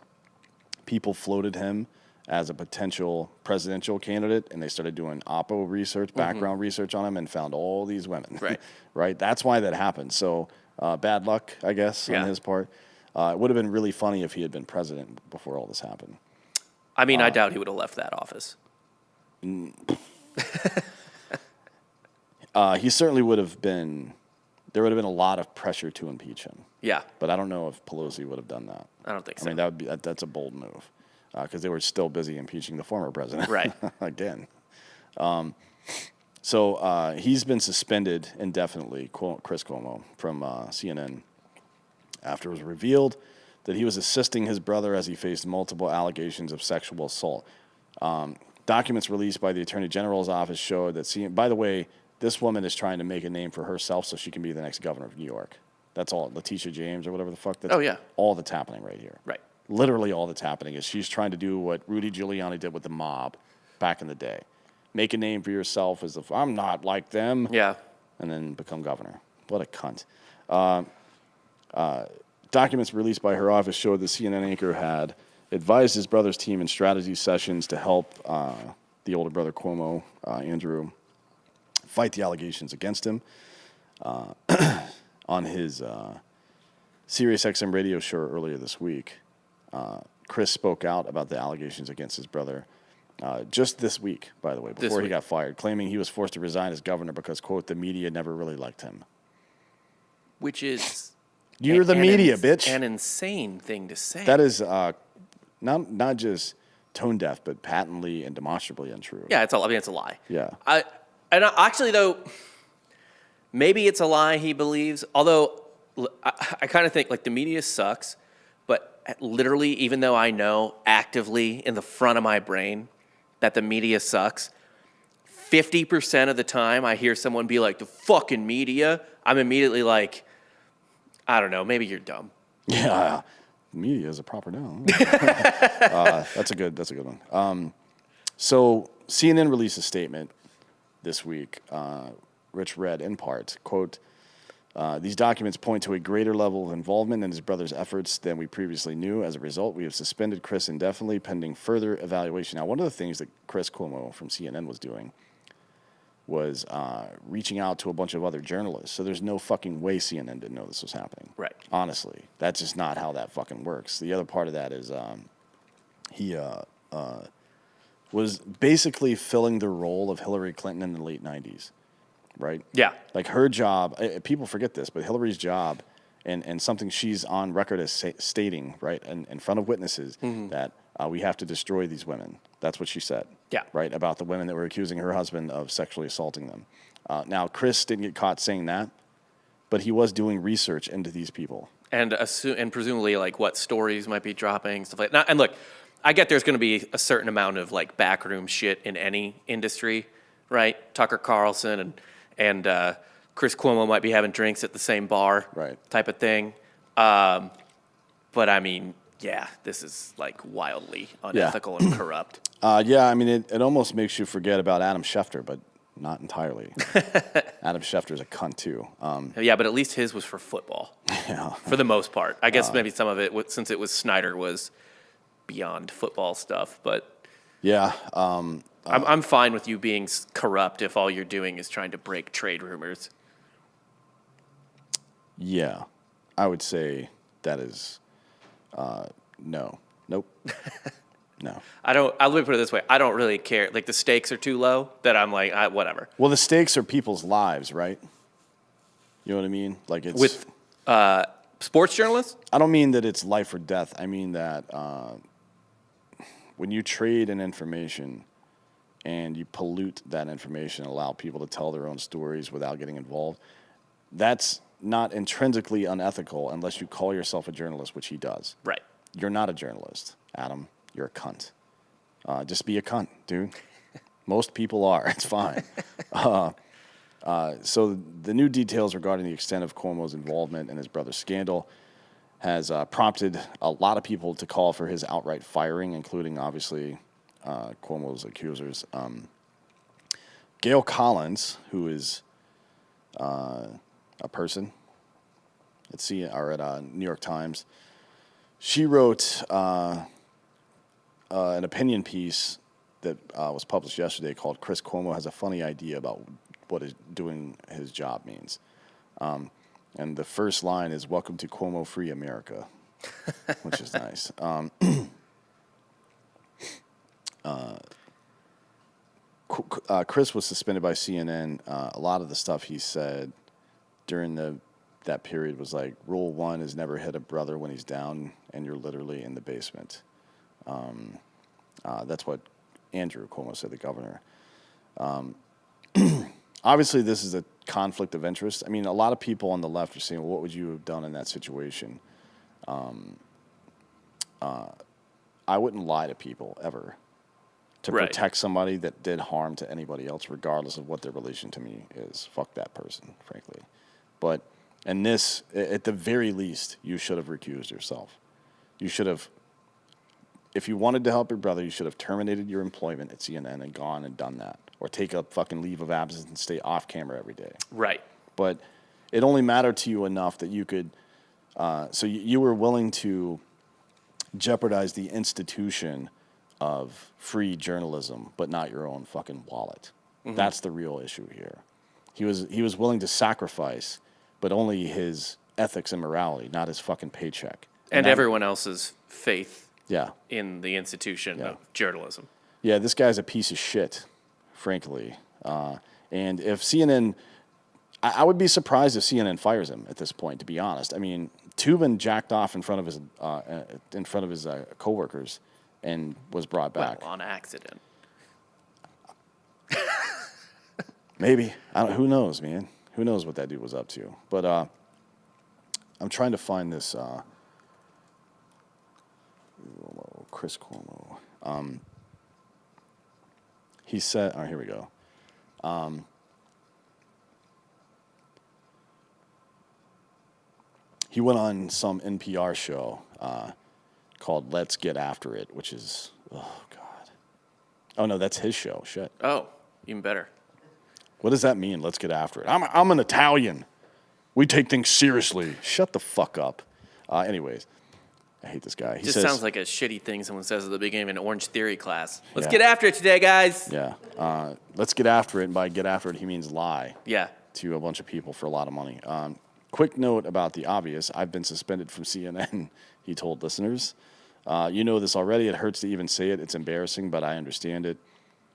people floated him as a potential presidential candidate, and they started doing Oppo research, background research on him, and found all these women. Right. Right? That's why that happened. So bad luck, I guess, on his part. It would have been really funny if he had been president before all this happened. I mean, I doubt he would have left that office. He certainly would have been. There would have been a lot of pressure to impeach him. Yeah. But I don't know if Pelosi would have done that. I don't think so. I mean, that's a bold move. Because they were still busy impeaching the former president. Right. Again. So he's been suspended indefinitely, Chris Cuomo, from CNN, after it was revealed that he was assisting his brother as he faced multiple allegations of sexual assault. Documents released by the Attorney General's office showed that by the way, this woman is trying to make a name for herself so she can be the next governor of New York. That's all. Letitia James or whatever the fuck. That's all that's happening right here. Right. Literally all that's happening is she's trying to do what Rudy Giuliani did with the mob back in the day. Make a name for yourself as if I'm not like them. Yeah. And then become governor. What a cunt. Documents released by her office showed the CNN anchor had advised his brother's team in strategy sessions to help the older brother Cuomo, Andrew, fight the allegations against him. On his SiriusXM radio show earlier this week, Chris spoke out about the allegations against his brother just this week, by the way, before he got fired, claiming he was forced to resign as governor because, quote, the media never really liked him. Which is... You're the media, bitch. An insane thing to say. That is not just tone deaf, but patently and demonstrably untrue. Yeah, it's a lie. Yeah. Actually, though, maybe it's a lie he believes. Although I kind of think like the media sucks, but literally, even though I know actively in the front of my brain that the media sucks, 50% of the time I hear someone be like, the fucking media, I'm immediately like, I don't know, maybe you're dumb. Yeah, media is a proper noun. That's a good one. So CNN released a statement this week, Rich read in part, quote, these documents point to a greater level of involvement in his brother's efforts than we previously knew. As a result, we have suspended Chris indefinitely pending further evaluation. Now, one of the things that Chris Cuomo from CNN was doing was reaching out to a bunch of other journalists. So there's no fucking way CNN didn't know this was happening. Right. Honestly, that's just not how that fucking works. The other part of that is he was basically filling the role of Hillary Clinton in the late 90s, right? Yeah. Like her job, people forget this, but Hillary's job and something she's on record as stating, right, in front of witnesses, that we have to destroy these women. That's what she said. Yeah. Right, about the women that were accusing her husband of sexually assaulting them. Now, Chris didn't get caught saying that, but he was doing research into these people. And presumably, like, what stories might be dropping, stuff like that. And look, I get there's going to be a certain amount of, like, backroom shit in any industry, right? Tucker Carlson and Chris Cuomo might be having drinks at the same bar, right, type of thing. But, I mean, yeah, this is, like, wildly unethical and corrupt. Yeah, I mean, it almost makes you forget about Adam Schefter, but not entirely. Adam Schefter's a cunt, too. Yeah, but at least his was for football. Yeah. For the most part. I guess maybe some of it, since it was Snyder, was beyond football stuff. But yeah, I'm fine with you being corrupt if all you're doing is trying to break trade rumors. Yeah, I would say that is no. Nope. No. Let me put it this way. I don't really care. Like, the stakes are too low that I'm like, whatever. Well, the stakes are people's lives, right? You know what I mean? Like, it's with sports journalists? I don't mean that it's life or death. I mean that when you trade in information and you pollute that information, allow people to tell their own stories without getting involved, that's not intrinsically unethical unless you call yourself a journalist, which he does. Right. You're not a journalist, Adam. You're a cunt. Just be a cunt, dude. Most people are. It's fine. So the new details regarding the extent of Cuomo's involvement in his brother's scandal has prompted a lot of people to call for his outright firing, including, obviously, Cuomo's accusers. Gail Collins, who is a person at New York Times, she wrote an opinion piece that was published yesterday called "Chris Cuomo has a funny idea about what doing his job means." And the first line is, "Welcome to Cuomo-free America," which is nice. Chris was suspended by CNN. A lot of the stuff he said during that period was like, rule 1 is never hit a brother when he's down and you're literally in the basement. That's what Andrew Cuomo said, the governor. Obviously, this is a conflict of interest. I mean, a lot of people on the left are saying, well, what would you have done in that situation? I wouldn't lie to people ever to protect somebody that did harm to anybody else, regardless of what their relation to me is. Fuck that person, frankly. But in this, at the very least, you should have recused yourself. You should have, if you wanted to help your brother, you should have terminated your employment at CNN and gone and done that. Or take a fucking leave of absence and stay off camera every day. Right. But it only mattered to you enough that you could, so you were willing to jeopardize the institution of free journalism, but not your own fucking wallet. Mm-hmm. That's the real issue here. He was willing to sacrifice, but only his ethics and morality, not his fucking paycheck. And everyone else's faith yeah. in the institution of journalism. Yeah, this guy's a piece of shit, frankly. And if CNN, I would be surprised if CNN fires him at this point, to be honest. I mean, Tubin jacked off in front of his coworkers and was brought back. Well, on accident. Maybe. Who knows, man? Who knows what that dude was up to? But I'm trying to find this Chris Cuomo. He said, oh, here we go. He went on some NPR show called Let's Get After It, which is, oh, God. Oh, no, that's his show. Shit. Oh, even better. What does that mean, let's get after it? I'm an Italian. We take things seriously. Shut the fuck up. Anyways, I hate this guy. He just sounds like a shitty thing someone says at the beginning of an Orange Theory class. Let's Yeah. get after it today, guys. Yeah. Let's get after it. And by get after it, he means lie Yeah. to a bunch of people for a lot of money. Quick note about the obvious. I've been suspended from CNN, he told listeners. You know this already. It hurts to even say it. It's embarrassing, but I understand it.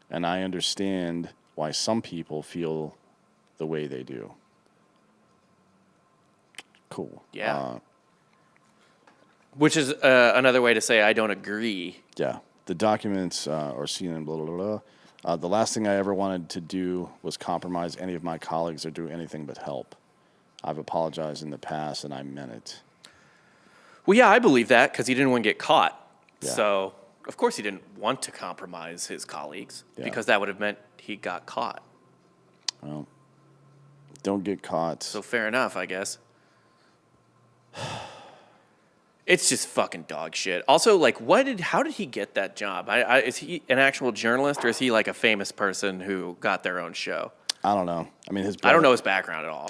And I understand why some people feel the way they do. Cool. Yeah. Which is another way to say I don't agree. Yeah. The documents or CNN, blah, blah, blah, blah. The last thing I ever wanted to do was compromise any of my colleagues or do anything but help. I've apologized in the past, and I meant it. Well, yeah, I believe that because he didn't want to get caught. Yeah. So, of course, he didn't want to compromise his colleagues because that would have meant he got caught. Well, don't get caught. So fair enough, I guess. It's just fucking dog shit. Also, like, how did he get that job? Is he an actual journalist or is he like a famous person who got their own show? I don't know. I mean, his brother, I don't know his background at all.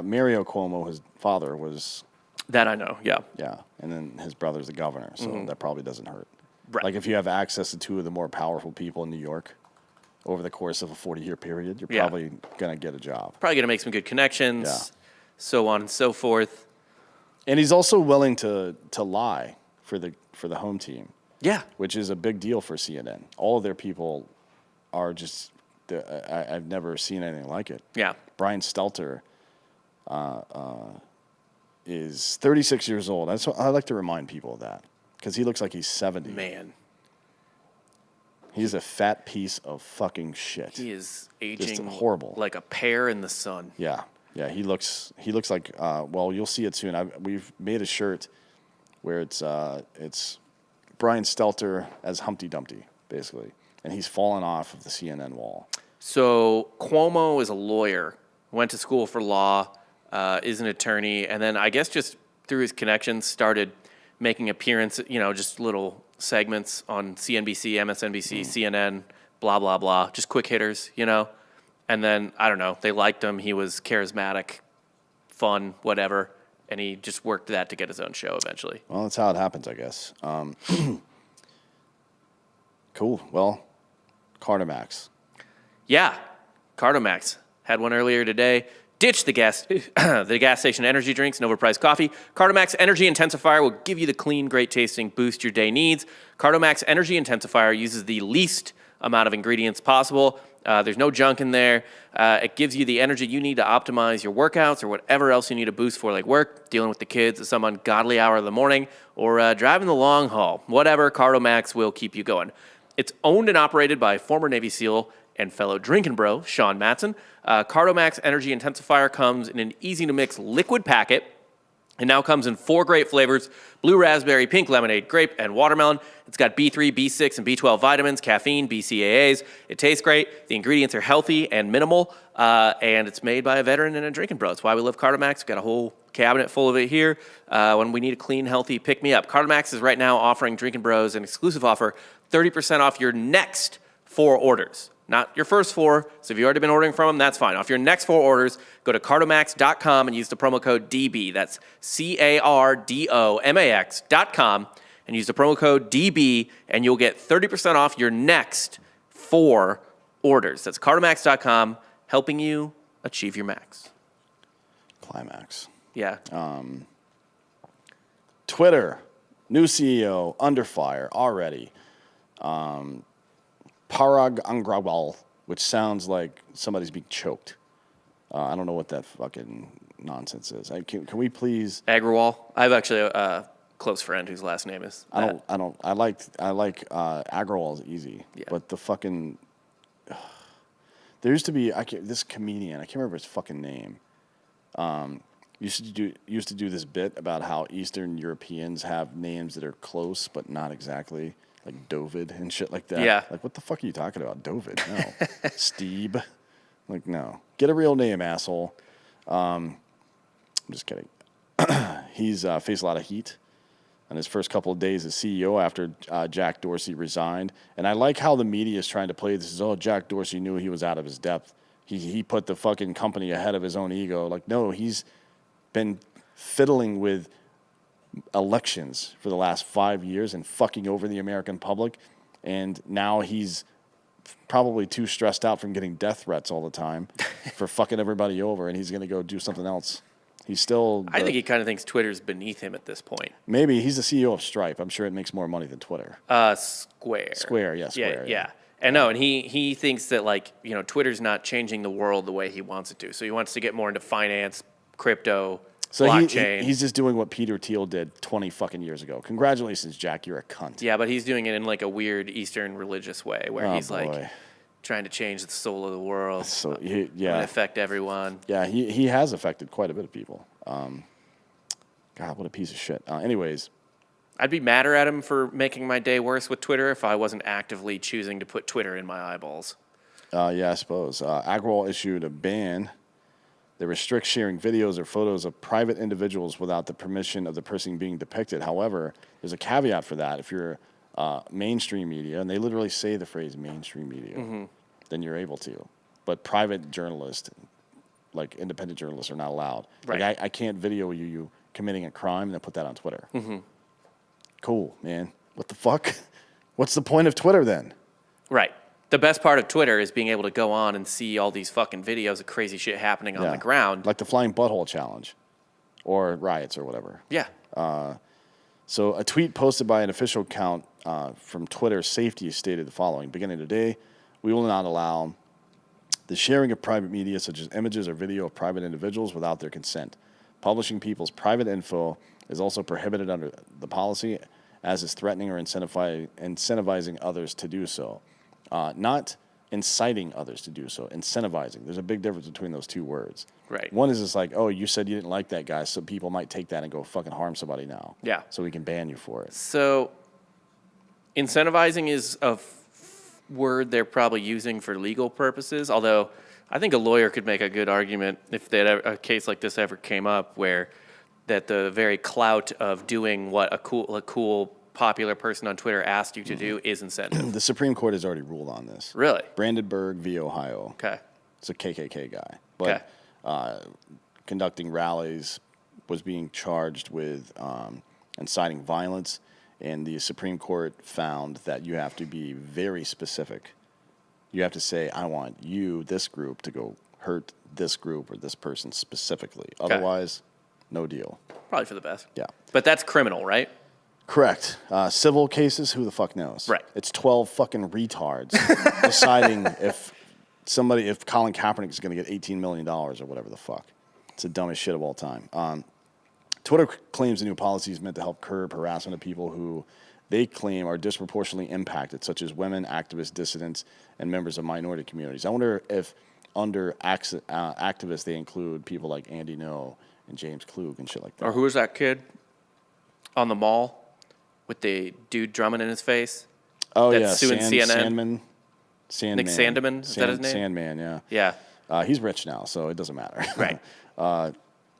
Mario Cuomo, his father, was... That I know, yeah. Yeah, and then his brother's the governor, so that probably doesn't hurt. Right. Like, if you have access to two of the more powerful people in New York over the course of a 40-year period, you're probably going to get a job. Probably going to make some good connections, so on and so forth. And he's also willing to lie for the home team. Yeah. Which is a big deal for CNN. All of their people are just... I've never seen anything like it. Yeah. Brian Stelter is 36 years old. I like to remind people of that because he looks like he's 70. Man. He's a fat piece of fucking shit. He is aging just horrible. Like a pear in the sun. Yeah. Yeah, he looks like, well, you'll see it soon. We've made a shirt where it's Brian Stelter as Humpty Dumpty, basically. And he's fallen off of the CNN wall. So Cuomo is a lawyer, went to school for law, is an attorney, and then I guess just through his connections started making appearances, just little segments on CNBC, MSNBC, CNN, blah, blah, blah, just quick hitters, And then, I don't know, they liked him. He was charismatic, fun, whatever. And he just worked that to get his own show eventually. Well, that's how it happens, I guess. Cool. Well, Cardomax. Yeah, Cardomax. Had one earlier today. Ditch the gas station energy drinks and overpriced coffee. Cardomax Energy Intensifier will give you the clean, great tasting boost your day needs. Cardomax Energy Intensifier uses the least amount of ingredients possible. There's no junk in there. It gives you the energy you need to optimize your workouts or whatever else you need a boost for, like work, dealing with the kids at some ungodly hour of the morning, or driving the long haul. Whatever, Cardomax will keep you going. It's owned and operated by former Navy SEAL and fellow Drinkin bro, Sean Matson. Cardomax Energy Intensifier comes in an easy-to-mix liquid packet. It now comes in 4 great flavors: blue raspberry, pink lemonade, grape, and watermelon. It's got B3, B6, and B12 vitamins, caffeine, BCAAs. It tastes great. The ingredients are healthy and minimal, and it's made by a veteran and a Drinkin bro. That's why we love Cardomax. We've got a whole cabinet full of it here when we need a clean, healthy pick-me-up. Cardomax is right now offering Drinkin bros an exclusive offer, 30% off your next 4 orders. Not your first 4, so if you've already been ordering from them, that's fine. Off your next 4 orders, go to cardomax.com and use the promo code DB. That's CARDOMAX.com and use the promo code DB, and you'll get 30% off your next 4 orders. That's Cardomax.com, helping you achieve your max. Climax. Yeah. Twitter, new CEO, under fire already. Parag Agrawal, which sounds like somebody's being choked. I don't know what that fucking nonsense is. Can we please? Agrawal. I have actually a close friend whose last name is that. I like Agrawal is easy, but the fucking there used to be this comedian. I can't remember his fucking name. Used to do this bit about how Eastern Europeans have names that are close but not exactly, like Dovid and shit like that. Yeah. Like, what the fuck are you talking about? Dovid? No. Steve? Like, no. Get a real name, asshole. I'm just kidding. He's faced a lot of heat on his first couple of days as CEO after Jack Dorsey resigned. And I like how the media is trying to play this as, oh, Jack Dorsey knew he was out of his depth. He put the fucking company ahead of his own ego. Like, no, he's been fiddling with elections for the last 5 years and fucking over the American public. And now he's probably too stressed out from getting death threats all the time for fucking everybody over. And he's going to go do something else. He's still... I think he kind of thinks Twitter's beneath him at this point. Maybe. He's the CEO of Stripe. I'm sure it makes more money than Twitter. Square. Square, yeah, Square. Yeah. And no, and he thinks that, like, you know, Twitter's not changing the world the way he wants it to. So he wants to get more into finance, crypto, blockchain. He's just doing what Peter Thiel did 20 fucking years ago. Congratulations, Jack. You're a cunt. Yeah, but he's doing it in, like, a weird Eastern religious way where he's, boy. like, trying to change the soul of the world. So, and affect everyone. Yeah, he has affected quite a bit of people. God, what a piece of shit. Anyways. I'd be madder at him for making my day worse with Twitter if I wasn't actively choosing to put Twitter in my eyeballs. Yeah, I suppose. Agrawal issued a ban that restricts sharing videos or photos of private individuals without the permission of the person being depicted. However, there's a caveat for that. If you're mainstream media, and they literally say the phrase mainstream media, then you're able to. But private journalists, like independent journalists, are not allowed. Right. Like I can't video you committing a crime and then put that on Twitter. Cool, man. What the fuck? What's the point of Twitter then? Right. The best part of Twitter is being able to go on and see all these fucking videos of crazy shit happening on the ground. Like the Flying Butthole Challenge or riots or whatever. Yeah. So a tweet posted by an official account from Twitter Safety stated the following: beginning today, we will not allow the sharing of private media such as images or video of private individuals without their consent. Publishing people's private info is also prohibited under the policy, as is threatening or incentivizing others to do so. Not inciting others to do so, incentivizing. There's a big difference between those two words. Right. One is just like, oh, you said you didn't like that guy, so people might take that and go fucking harm somebody now. Yeah. So we can ban you for it. So incentivizing is a word they're probably using for legal purposes, although I think a lawyer could make a good argument if a case like this ever came up where that the very clout of doing what a cool popular person on Twitter asked you to do is incentive. The Supreme Court has already ruled on this. Really? Brandenburg v. Ohio. Okay. It's a KKK guy. But conducting rallies, was being charged with inciting violence, and the Supreme Court found that you have to be very specific. You have to say, I want you, this group, to go hurt this group or this person specifically. Okay. Otherwise, no deal. Probably for the best. Yeah. But that's criminal, right? Correct. Civil cases, who the fuck knows? Right. It's 12 fucking retards deciding if Colin Kaepernick is going to get $18 million or whatever the fuck. It's the dumbest shit of all time. Twitter claims the new policy is meant to help curb harassment of people who they claim are disproportionately impacted, such as women, activists, dissidents, and members of minority communities. I wonder if under activists they include people like Andy Ngo and James Klug and shit like that. Or who was that kid on the mall with the dude drumming in his face? Oh, that's yeah. suing CNN? Sandman. Nick Sandeman? Is that his name? Sandman, yeah. Yeah. He's rich now, so it doesn't matter. Right.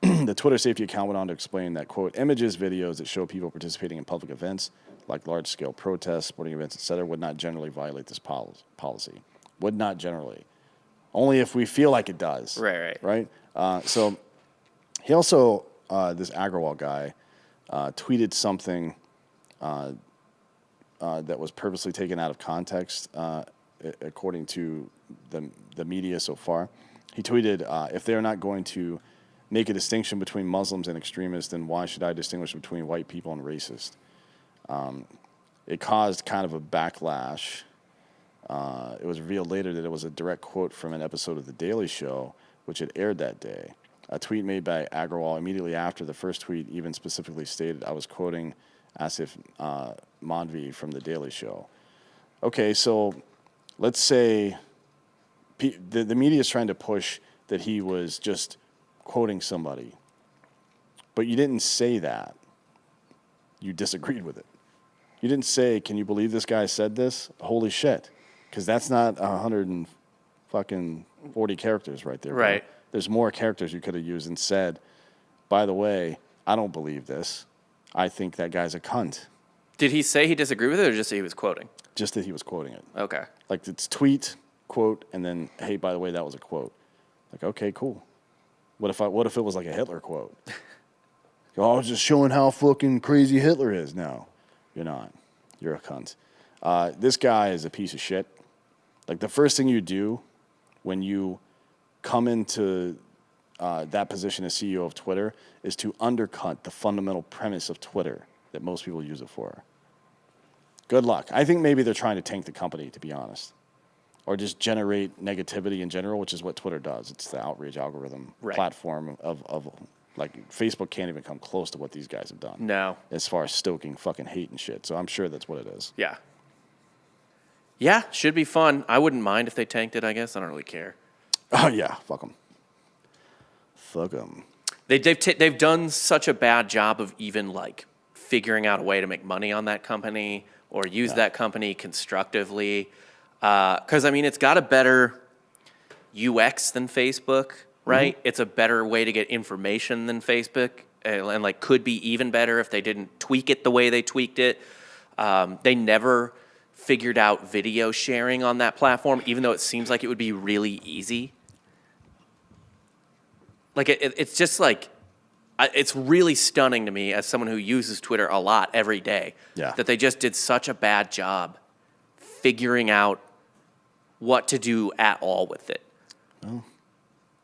The Twitter safety account went on to explain that, quote, images, videos that show people participating in public events, like large-scale protests, sporting events, etc., would not generally violate this policy. Would not generally. Only if we feel like it does. Right. So he also, this Agrawal guy, tweeted something that was purposely taken out of context, according to the media so far. He tweeted, if they're not going to make a distinction between Muslims and extremists, then why should I distinguish between white people and racist? It caused kind of a backlash. It was revealed later that it was a direct quote from an episode of The Daily Show, which had aired that day. A tweet made by Agrawal immediately after the first tweet even specifically stated, I was quoting Asif Mandvi from The Daily Show. Okay, so let's say the media is trying to push that he was just quoting somebody, but you didn't say that. You disagreed with it. You didn't say, can you believe this guy said this? Holy shit. Because that's not 140 characters right there. Right. Bro. There's more characters you could have used and said, by the way, I don't believe this. I think that guy's a cunt. Did he say he disagreed with it or just that he was quoting? Just that he was quoting it. Okay. Like it's tweet, quote, and then, hey, by the way, that was a quote. Like, okay, cool. What if it was like a Hitler quote? Oh, I was just showing how fucking crazy Hitler is. No, you're not. You're a cunt. This guy is a piece of shit. Like the first thing you do when you come into that position as CEO of Twitter is to undercut the fundamental premise of Twitter that most people use it for. Good luck. I think maybe they're trying to tank the company, to be honest, or just generate negativity in general, which is what Twitter does. It's the outrage algorithm platform of like Facebook can't even come close to what these guys have done. No. As far as stoking fucking hate and shit. So I'm sure that's what it is. Yeah. Yeah, should be fun. I wouldn't mind if they tanked it, I guess. I don't really care. Oh, yeah. Fuck them. Fuck them. They've done such a bad job of even, like, figuring out a way to make money on that company or use that company constructively. Because, I mean, it's got a better UX than Facebook, right? Mm-hmm. It's a better way to get information than Facebook and like, could be even better if they didn't tweak it the way they tweaked it. They never figured out video sharing on that platform, even though it seems like it would be really easy. Like, it's just like, it's really stunning to me as someone who uses Twitter a lot every day that they just did such a bad job figuring out what to do at all with it. Oh.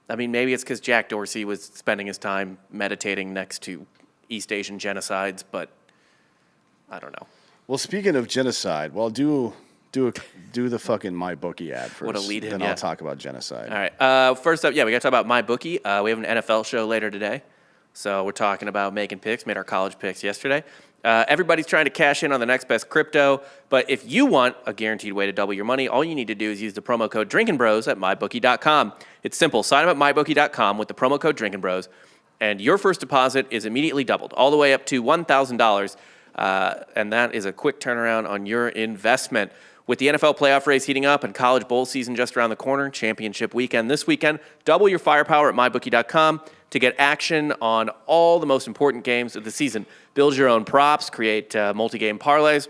I mean, maybe it's because Jack Dorsey was spending his time meditating next to East Asian genocides, but I don't know. Well, speaking of genocide, well, do the fucking MyBookie ad first. What a lead-in, then I'll talk about genocide. All right. First up, we got to talk about MyBookie. We have an NFL show later today, so we're talking about making picks. Made our college picks yesterday. Everybody's trying to cash in on the next best crypto, but if you want a guaranteed way to double your money, all you need to do is use the promo code DrinkinBros at MyBookie.com. It's simple. Sign up at MyBookie.com with the promo code DrinkinBros, and your first deposit is immediately doubled, all the way up to $1,000, and that is a quick turnaround on your investment. With the NFL playoff race heating up and college bowl season just around the corner, championship weekend this weekend, double your firepower at MyBookie.com to get action on all the most important games of the season. Build your own props, create multi-game parlays,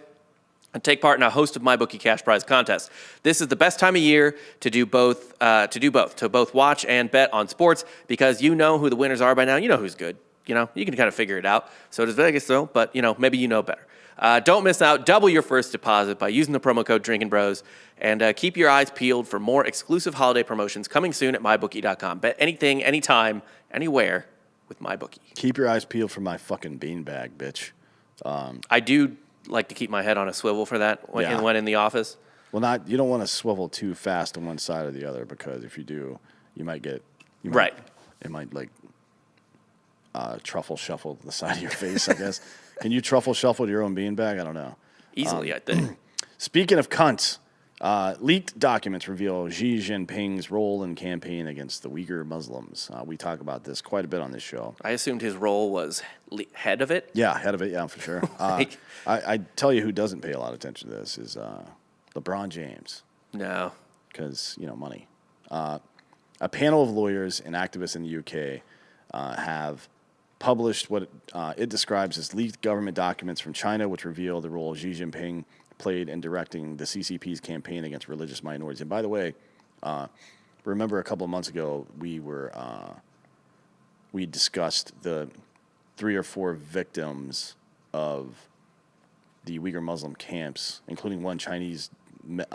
and take part in a host of MyBookie cash prize contests. This is the best time of year to do both. To both watch and bet on sports because you know who the winners are by now. You know who's good. You know you can kind of figure it out. So does Vegas, though. But maybe you know better. Don't miss out. Double your first deposit by using the promo code DrinkinBros, and keep your eyes peeled for more exclusive holiday promotions coming soon at MyBookie.com. Bet anything, anytime, anywhere with MyBookie. Keep your eyes peeled for my fucking beanbag, bitch. I do like to keep my head on a swivel for that when in the office. Well, you don't want to swivel too fast on one side or the other because if you do, you might get right. It might like truffle shuffle the side of your face, I guess. Can you truffle shuffle your own beanbag? I don't know. Easily, I think. Speaking of cunts, leaked documents reveal Xi Jinping's role in campaign against the Uyghur Muslims. We talk about this quite a bit on this show. I assumed his role was head of it. Yeah, head of it. Yeah, for sure. I tell you who doesn't pay a lot of attention to this is LeBron James. No. Because, money. A panel of lawyers and activists in the UK have published what it describes as leaked government documents from China, which reveal the role Xi Jinping played in directing the CCP's campaign against religious minorities. And by the way, remember a couple of months ago, we discussed the 3 or 4 victims of the Uyghur Muslim camps, including one Chinese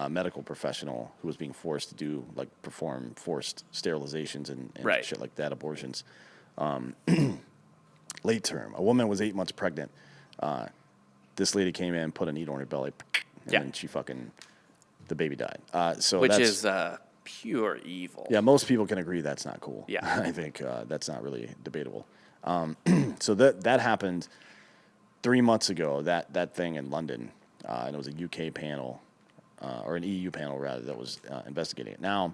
medical professional who was being forced to perform forced sterilizations and shit like that, abortions. Late term. A woman was 8 months pregnant. This lady came in, put a needle in her belly, and then the baby died. Which is pure evil. Yeah, most people can agree that's not cool. Yeah. I think that's not really debatable. So that happened 3 months ago, that thing in London, and it was a UK panel, or an EU panel, rather, that was investigating it. Now,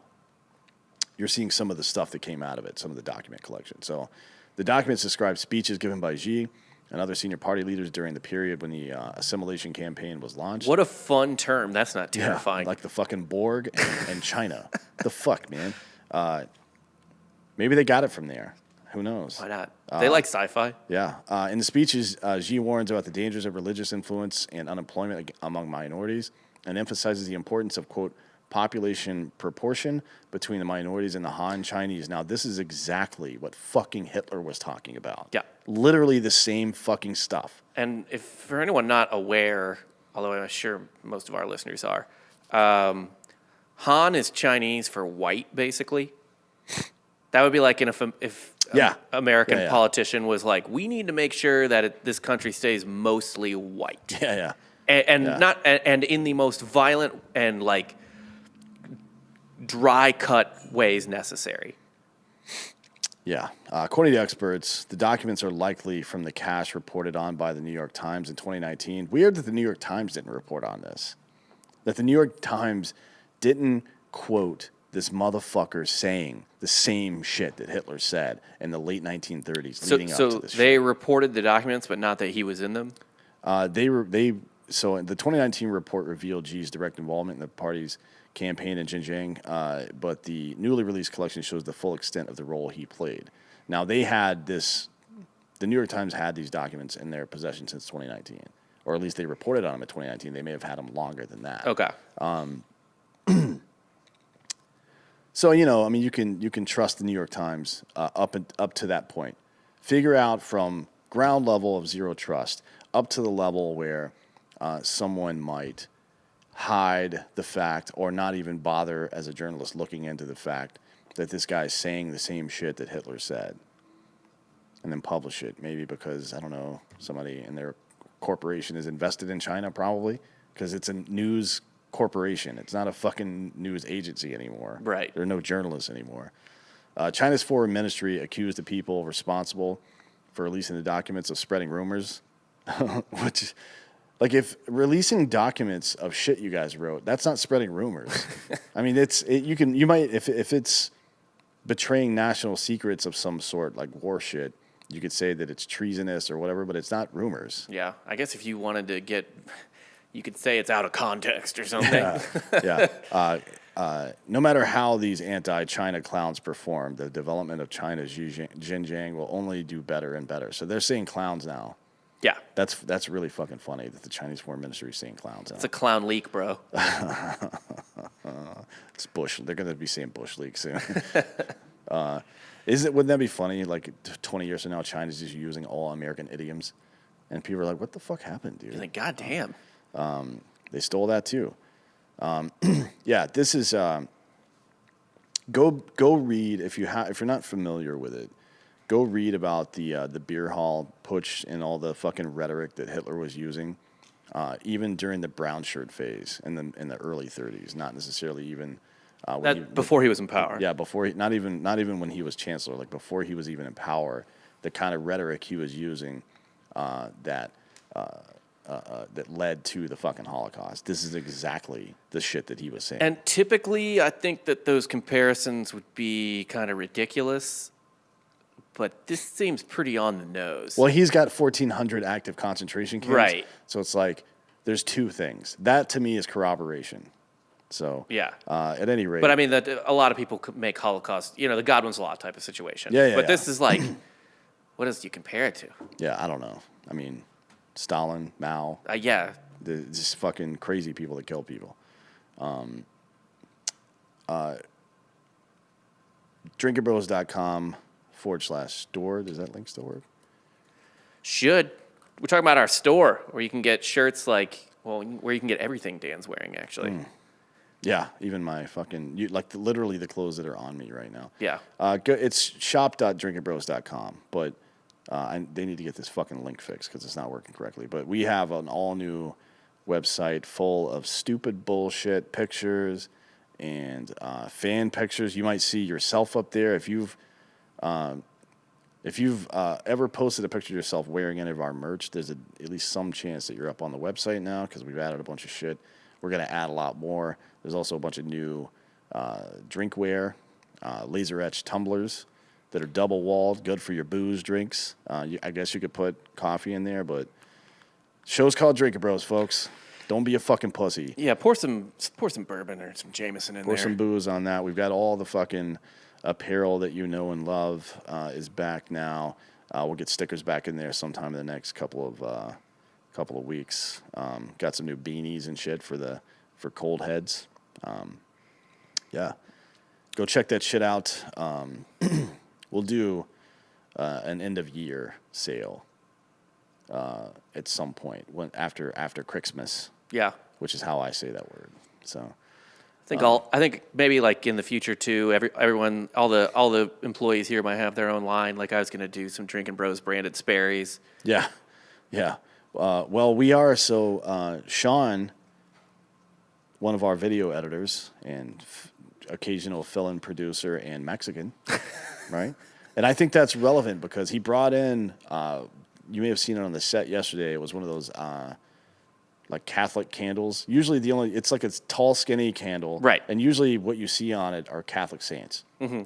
you're seeing some of the stuff that came out of it, some of the document collection. So the documents describe speeches given by Xi and other senior party leaders during the period when the assimilation campaign was launched. What a fun term. That's not terrifying. Yeah, like the fucking Borg and China. The fuck, man? Maybe they got it from there. Who knows? Why not? They like sci-fi. Yeah. In the speeches, Xi warns about the dangers of religious influence and unemployment among minorities and emphasizes the importance of, quote, population proportion between the minorities and the Han Chinese. Now, this is exactly what fucking Hitler was talking about. Yeah. Literally the same fucking stuff. And if for anyone not aware, although I'm sure most of our listeners are, Han is Chinese for white, basically. That would be like if American politician was like, we need to make sure that this country stays mostly white. Yeah. And in the most violent and like dry cut ways necessary. Yeah. According to experts, the documents are likely from the cache reported on by the New York Times in 2019. Weird that the New York Times didn't report on this. That the New York Times didn't quote this motherfucker saying the same shit that Hitler said in the late 1930s leading up to this So they shit. reported the documents, but not that he was in them? So the 2019 report revealed Xi's direct involvement in the party's campaign in Xinjiang, but the newly released collection shows the full extent of the role he played. Now, the New York Times had these documents in their possession since 2019, or at least they reported on them in 2019. They may have had them longer than that. Okay. So, you can trust the New York Times up to that point. Figure out from ground level of zero trust up to the level where someone might hide the fact or not even bother as a journalist looking into the fact that this guy's saying the same shit that Hitler said and then publish it. Maybe because, I don't know, somebody in their corporation is invested in China probably because it's a news corporation. It's not a fucking news agency anymore. Right. There are no journalists anymore. China's foreign ministry accused the people responsible for releasing the documents of spreading rumors, which, like, if releasing documents of shit you guys wrote, that's not spreading rumors. I mean, you might if it's betraying national secrets of some sort, like war shit, you could say that it's treasonous or whatever, but it's not rumors. Yeah. I guess if you wanted to you could say it's out of context or something. Yeah. No matter how these anti-China clowns perform, the development of China's Xinjiang will only do better and better. So they're saying clowns now. Yeah. That's really fucking funny that the Chinese Foreign Ministry is saying clowns now. It's a clown leak, bro. It's Bush. They're going to be saying Bush leak soon. Wouldn't that be funny? Like 20 years from now, China's just using all American idioms. And people are like, what the fuck happened, dude? You're like, God damn. They stole that too. Yeah, this is go read if you're not familiar with it. Go read about the beer hall putsch and all the fucking rhetoric that Hitler was using, even during the brown shirt phase in the early 30s. Not necessarily even before he was in power. Yeah, not even when he was chancellor. Like before he was even in power, the kind of rhetoric he was using that led to the fucking Holocaust. This is exactly the shit that he was saying. And typically, I think that those comparisons would be kind of ridiculous, but this seems pretty on the nose. Well, he's got 1,400 active concentration camps. Right. So it's like, there's two things. That, to me, is corroboration. So, yeah. At any rate. But, I mean, a lot of people could make Holocaust, the Godwin's Law type of situation. Yeah. But this is like, what else do you compare it to? Yeah, I don't know. I mean, Stalin, Mao. Yeah. Just fucking crazy people that kill people. Drinkinbros.com/store. Does that link still work? Should. we're talking about our store where you can get shirts where you can get everything Dan's wearing, actually. Yeah, even my fucking, literally the clothes that are on me right now. Yeah. It's shop.drinkinbros.com, but they need to get this fucking link fixed because it's not working correctly. But we have an all-new website full of stupid bullshit pictures and fan pictures. You might see yourself up there. If you've ever posted a picture of yourself wearing any of our merch, there's at least some chance that you're up on the website now because we've added a bunch of shit. We're going to add a lot more. There's also a bunch of new drinkware, laser-etched tumblers that are double-walled, good for your booze drinks. I guess you could put coffee in there, but show's called Drinkin' Bros, folks. Don't be a fucking pussy. Yeah, pour some bourbon or some Jameson in there. Pour some booze on that. We've got all the fucking apparel that you know and love is back now. We'll get stickers back in there sometime in the next couple of weeks. Got some new beanies and shit for cold heads. Yeah, go check that shit out. We'll do an end of year sale at some point after Christmas. Yeah, which is how I say that word. So. I think maybe like in the future too, everyone, all the employees here might have their own line. Like I was gonna do some Drinkin' Bros branded Sperry's. Yeah. Well, we are. So Sean, one of our video editors and occasional fill-in producer and Mexican, right? And I think that's relevant because he brought in. You may have seen it on the set yesterday. It was one of those. Like Catholic candles. Usually it's like a tall, skinny candle. Right. And usually what you see on it are Catholic saints. Mm-hmm.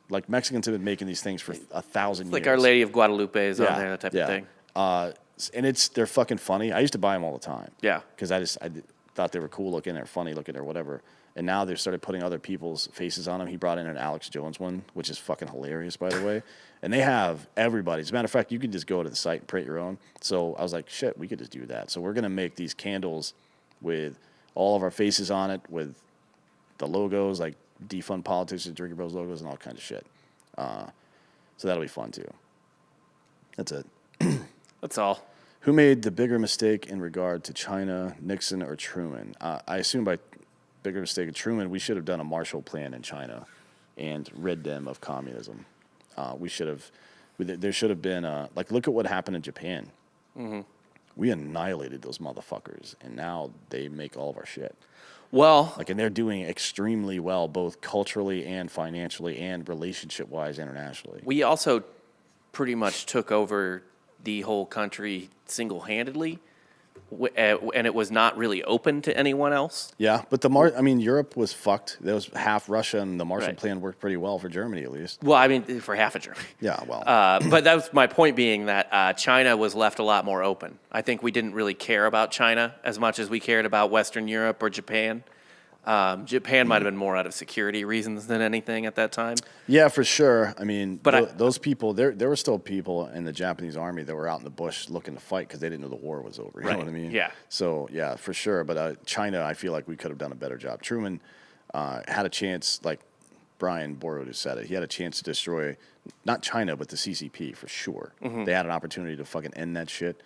Like Mexicans have been making these things for 1,000 years. Like Our Lady of Guadalupe is on there, that type of thing. And they're fucking funny. I used to buy them all the time. Yeah. Because I thought they were cool looking or funny looking or whatever. And now they've started putting other people's faces on them. He brought in an Alex Jones one, which is fucking hilarious, by the way. And they have everybody. As a matter of fact, you can just go to the site and print your own. So I was like, shit, we could just do that. So we're going to make these candles with all of our faces on it, with the logos, like defund politicians, Drinkin' Bros logos, and all kinds of shit. So that'll be fun, too. That's it. That's all. Who made the bigger mistake in regard to China, Nixon, or Truman? I assume by bigger mistake of Truman, we should have done a Marshall Plan in China and rid them of communism. There should have been, look at what happened in Japan. Mm-hmm. We annihilated those motherfuckers, and now they make all of our shit. Well, and they're doing extremely well, both culturally and financially and relationship-wise internationally. We also pretty much took over the whole country single-handedly, and it was not really open to anyone else. Yeah, but Europe was fucked. There was half Russia, and the Marshall Plan worked pretty well for Germany, at least. Well, I mean, for half of Germany. Yeah, well. But that was my point being that China was left a lot more open. I think we didn't really care about China as much as we cared about Western Europe or Japan. Japan might have been more out of security reasons than anything at that time. Yeah, for sure. I mean, those people, there were still people in the Japanese army that were out in the bush looking to fight because they didn't know the war was over. You know what I mean? Yeah. So, yeah, for sure. But China, I feel like we could have done a better job. Truman had a chance, like Brian Boruta said it, he had a chance to destroy, not China, but the CCP for sure. Mm-hmm. They had an opportunity to fucking end that shit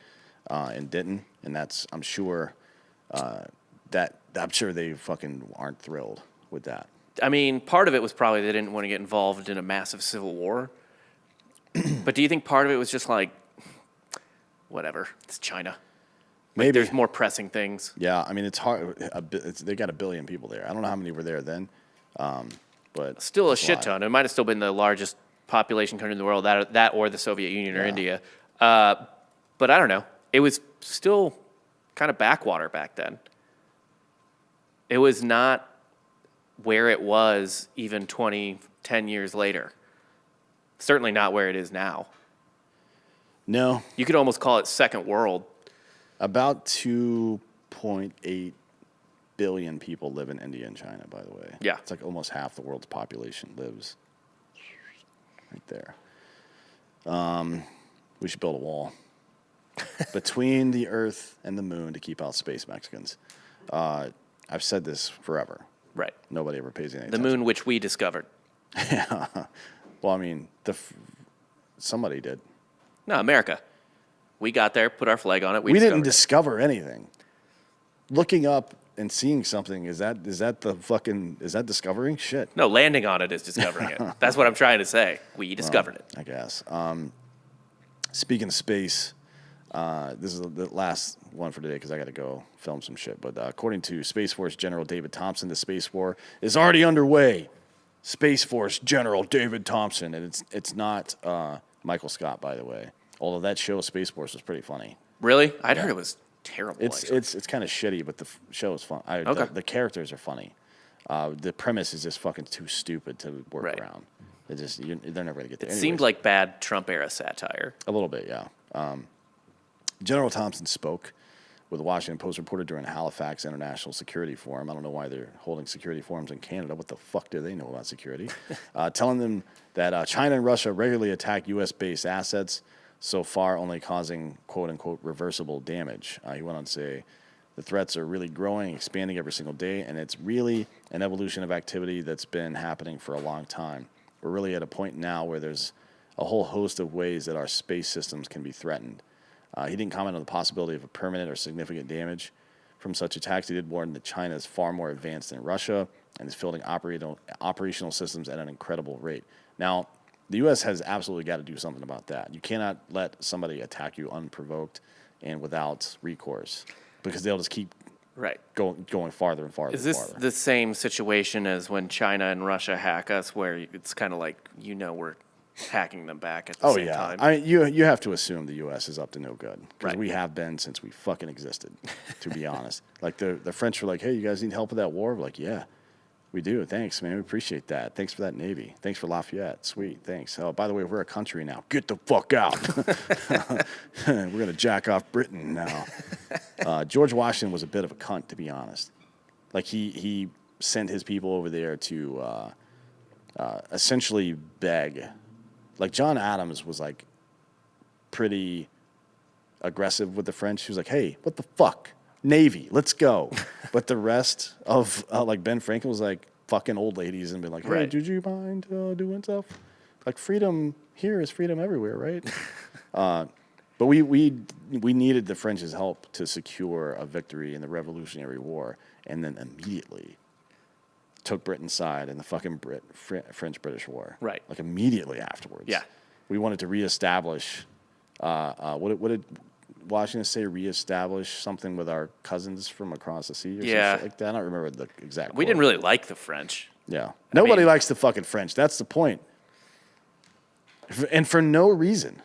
and didn't. And that's, I'm sure they fucking aren't thrilled with that. I mean, part of it was probably they didn't want to get involved in a massive civil war. But do you think part of it was just like, whatever, it's China? Maybe. There's more pressing things. Yeah, I mean, it's hard. They got 1 billion people there. I don't know how many were there then, but still a shit ton. It might have still been the largest population country in the world, that or the Soviet Union or India. But I don't know. It was still kind of backwater back then. It was not where it was even 10 years later. Certainly not where it is now. No. You could almost call it second world. About 2.8 billion people live in India and China, by the way. Yeah. It's like almost half the world's population lives right there. We should build a wall between the Earth and the moon to keep out space Mexicans. I've said this forever. Right. Nobody ever pays any attention. The moon which we discovered. Yeah. Well, I mean, somebody did. No, America. We got there, put our flag on it. We didn't discover anything. Looking up and seeing something, is that discovering? Shit. No, landing on it is discovering it. That's what I'm trying to say. We discovered it. I guess. Speaking of space, this is the last one for today because I got to go film some shit. But according to Space Force General David Thompson, the space war is already underway. Space Force General David Thompson, and it's not Michael Scott, by the way. Although that show Space Force was pretty funny. Really? I'd heard it was terrible. It's kind of shitty, but the show is fun. Okay. The characters are funny. The premise is just fucking too stupid to work Right. around. They're never gonna get there. It seemed like bad Trump era satire. A little bit, yeah. General Thompson spoke with a Washington Post reporter during the Halifax International Security Forum. I don't know why they're holding security forums in Canada. What the fuck do they know about security? Telling them that China and Russia regularly attack U.S.-based assets, so far only causing quote-unquote reversible damage. He went on to say, the threats are really growing, expanding every single day, and it's really an evolution of activity that's been happening for a long time. We're really at a point now where there's a whole host of ways that our space systems can be threatened. He didn't comment on the possibility of a permanent or significant damage from such attacks. He did warn that China is far more advanced than Russia and is fielding operational systems at an incredible rate. Now, the U.S. has absolutely got to do something about that. You cannot let somebody attack you unprovoked and without recourse because they'll just keep going farther and farther. Is this the same situation as when China and Russia hack us, where it's kind of like we're hacking them back at the same time? I mean, you have to assume the U.S. is up to no good because Right. we have been since we fucking existed. To be honest, like the French were like, "Hey, you guys need help with that war?" We're like, "Yeah, we do. Thanks, man. We appreciate that. Thanks for that Navy. Thanks for Lafayette. Sweet. Thanks. Oh, by the way, we're a country now. Get the fuck out. We're gonna jack off Britain now." George Washington was a bit of a cunt, to be honest. Like he sent his people over there to essentially beg. Like John Adams was like pretty aggressive with the French. He was like, "Hey, what the fuck? Navy, let's go." But the rest of like Ben Franklin was like fucking old ladies and been like, "Hey, Right. Did you mind doing stuff? Like freedom here is freedom everywhere, right?" But we needed the French's help to secure a victory in the Revolutionary War, and then immediately took Britain's side in the fucking French-British War. Right. Like immediately afterwards. Yeah. We wanted to reestablish. What did Washington say? Reestablish something with our cousins from across the sea or some shit like that. I don't remember the exact. We quote. didn't really like the French. Yeah. Nobody mean- likes the fucking French. That's the point. And for no reason.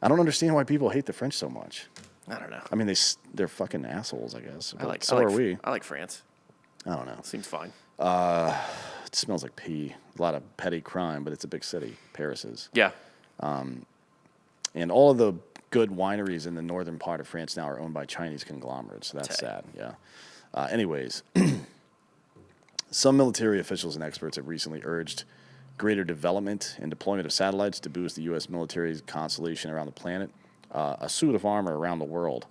I don't understand why people hate the French so much. I don't know. I mean, they're fucking assholes, I guess. But I like, are we. I like France. I don't know. Seems fine. It smells like pee. A lot of petty crime, but it's a big city. Paris is. Yeah. And all of the good wineries in the northern part of France now are owned by Chinese conglomerates. So that's sad. Yeah. Anyways, some military officials and experts have recently urged greater development and deployment of satellites to boost the U.S. military's constellation around the planet. A suit of armor around the world.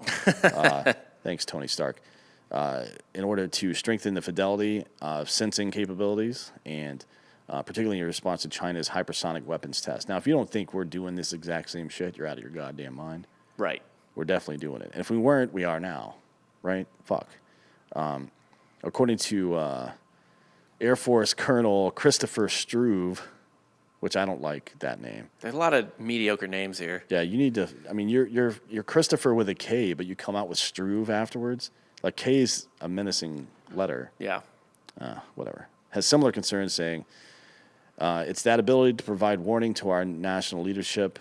Thanks, Tony Stark. In order to strengthen the fidelity of sensing capabilities and particularly in response to China's hypersonic weapons test. Now, if you don't think we're doing this exact same shit, you're out of your goddamn mind. Right. We're definitely doing it. And if we weren't, we are now. Right? Fuck. According to Air Force Colonel Christopher Struve, which I don't like that name. There's a lot of mediocre names here. Yeah, you need to. I mean, you're Christopher with a K, but you come out with Struve afterwards. Like K's a menacing letter. Yeah. Whatever. Has similar concerns, saying it's that ability to provide warning to our national leadership.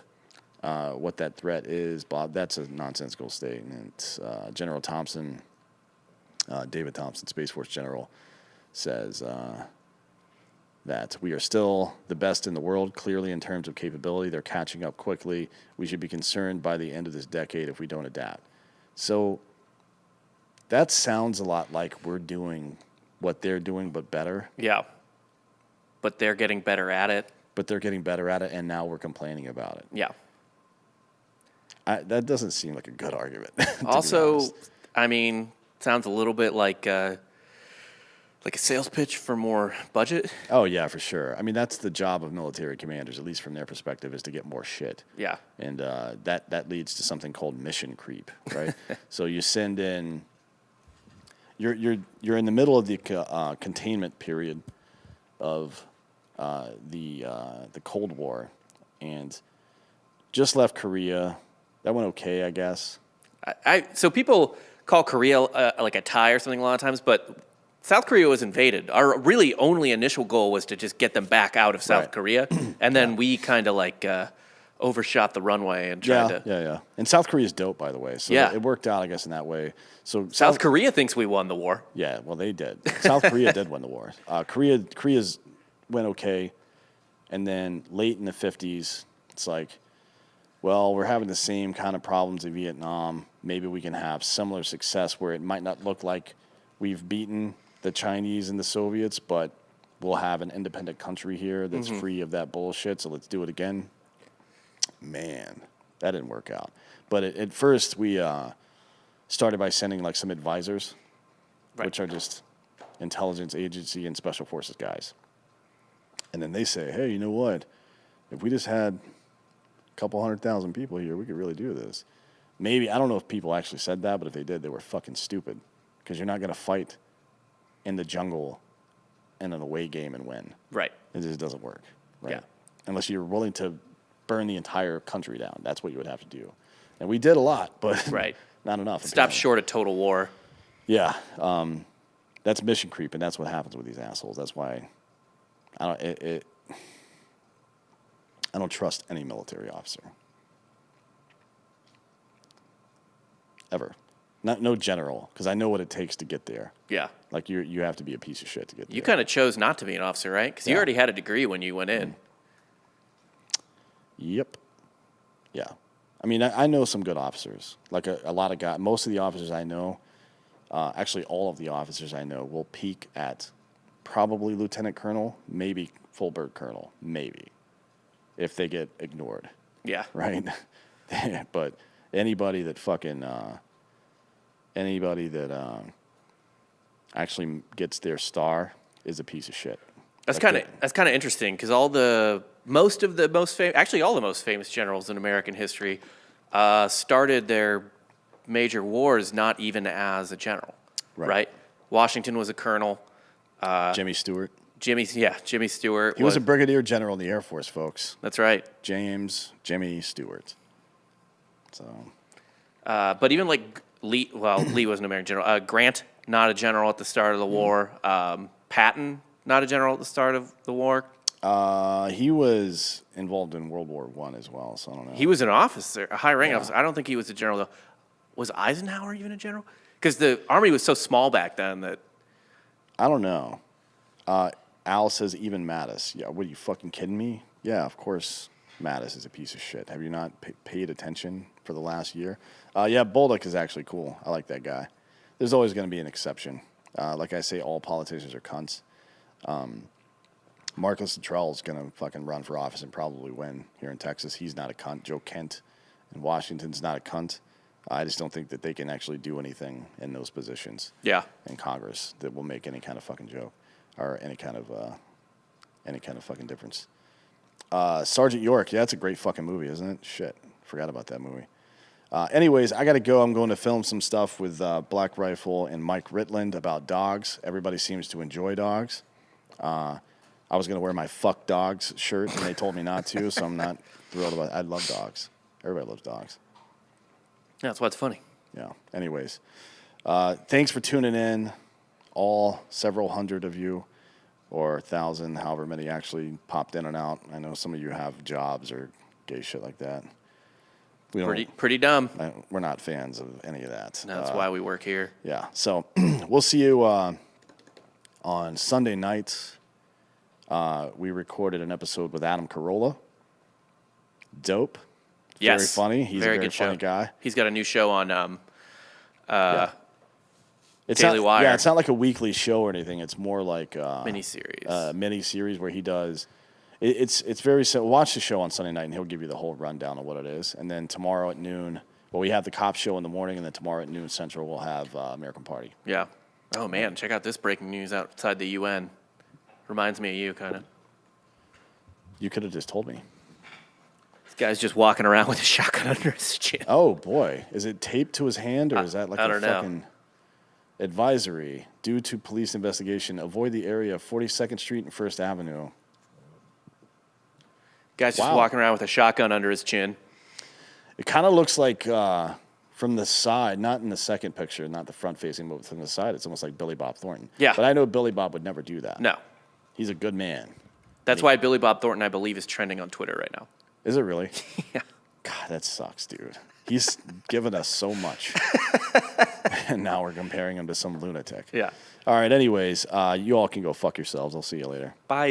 What that threat is, Bob. That's a nonsensical statement. General Thompson, David Thompson, Space Force General, says that we are still the best in the world, clearly in terms of capability. They're catching up quickly. We should be concerned by the end of this decade if we don't adapt. So that sounds a lot like we're doing what they're doing, but better. Yeah. But they're getting better at it. And now we're complaining about it. Yeah. That doesn't seem like a good argument. Also, I mean, sounds a little bit like Like a sales pitch for more budget? Oh, yeah, for sure. I mean, that's the job of military commanders, at least from their perspective, is to get more shit. Yeah. And that leads to something called mission creep, right? So you send in, you're in the middle of the containment period of the Cold War, and just left Korea. That went okay, I guess. So people call Korea like a tie or something a lot of times, but South Korea was invaded. Our really only initial goal was to just get them back out of South Korea, and then we kind of like overshot the runway and tried to. Yeah. And South Korea's dope, by the way. So it worked out, I guess, in that way. So South Korea thinks we won the war. Yeah, well, they did. South Korea did win the war. Korea's went okay, and then late in the 50s, it's like, well, we're having the same kind of problems in Vietnam. Maybe we can have similar success where it might not look like we've beaten the Chinese and the Soviets, but we'll have an independent country here that's free of that bullshit, so let's do it again. Man, that didn't work out. But at first, we started by sending like some advisors, which are just intelligence agency and special forces guys. And then they say, hey, you know what? If we just had a couple 100,000 people here, we could really do this. Maybe, I don't know if people actually said that, but if they did, they were fucking stupid. Because you're not going to fight in the jungle in an away game and win. Right. It just doesn't work. Right? Yeah. Unless you're willing to burn the entire country down. That's what you would have to do. And we did a lot, but not enough. Stop short of total war. Yeah. That's mission creep, and that's what happens with these assholes. That's why I don't trust any military officer. Ever. No general, because I know what it takes to get there. Yeah. Like, you have to be a piece of shit to get there. You kind of chose not to be an officer, right? Because you already had a degree when you went in. Yep. Yeah. I mean, I know some good officers. Like a lot of guys. Most of the officers I know, actually all of the officers I know, will peak at probably lieutenant colonel, maybe full bird colonel, maybe, if they get ignored. Yeah. Right? But anybody that actually gets their star is a piece of shit. That's kind of interesting because all the most famous generals in American history started their major wars not even as a general, right? Washington was a colonel. Jimmy Stewart. Jimmy Stewart. He was a brigadier general in the Air Force, folks. That's right. Jimmy Stewart. So. But even like Lee wasn't an American general. Grant, not a general at the start of the war. Patton, not a general at the start of the war. He was involved in World War I as well, so I don't know. He was an officer, a high-ranking officer. I don't think he was a general, though. Was Eisenhower even a general? Because the Army was so small back then that... I don't know. Al says even Mattis. Yeah, what, are you fucking kidding me? Yeah, of course Mattis is a piece of shit. Have you not paid attention for the last year? Yeah, Bolduc is actually cool. I like that guy. There's always going to be an exception. Like I say, all politicians are cunts. Marcus Luttrell is going to fucking run for office and probably win here in Texas. He's not a cunt. Joe Kent in Washington's not a cunt. I just don't think that they can actually do anything in those positions in Congress that will make any kind of fucking joke or any kind of fucking difference. Sergeant York, yeah, that's a great fucking movie, isn't it? Shit, forgot about that movie. Anyways, I got to go. I'm going to film some stuff with Black Rifle and Mike Ritland about dogs. Everybody seems to enjoy dogs. I was going to wear my fuck dogs shirt, and they told me not to, so I'm not thrilled about it. I love dogs. Everybody loves dogs. Yeah, that's why it's funny. Yeah. Anyways, thanks for tuning in, all several hundred of you, or 1,000, however many actually popped in and out. I know some of you have jobs or gay shit like that. Pretty dumb. We're not fans of any of that. No, that's why we work here. Yeah. So we'll see you on Sunday nights. We recorded an episode with Adam Carolla. Dope. Yes. Very funny. He's a very funny guy. He's got a new show on It's Daily Wire. Yeah, it's not like a weekly show or anything. It's more like miniseries. Mini-series where he does. It's very simple. Watch the show on Sunday night, and he'll give you the whole rundown of what it is. And then tomorrow at noon, we have the cop show in the morning, and then tomorrow at noon Central, we'll have American Party. Yeah. Oh, man, check out this breaking news outside the UN. Reminds me of you, kind of. You could have just told me. This guy's just walking around with a shotgun under his chin. Oh, boy. Is it taped to his hand, or is that like I a don't know. fucking advisory? Due to police investigation, avoid the area of 42nd Street and 1st Avenue. Guy's just walking around with a shotgun under his chin. It kind of looks like from the side, not in the second picture, not the front facing, but from the side, it's almost like Billy Bob Thornton. Yeah. But I know Billy Bob would never do that. No. He's a good man. That's why Billy Bob Thornton, I believe, is trending on Twitter right now. Is it really? Yeah. God, that sucks, dude. He's given us so much. And now we're comparing him to some lunatic. Yeah. All right, anyways, you all can go fuck yourselves. I'll see you later. Bye.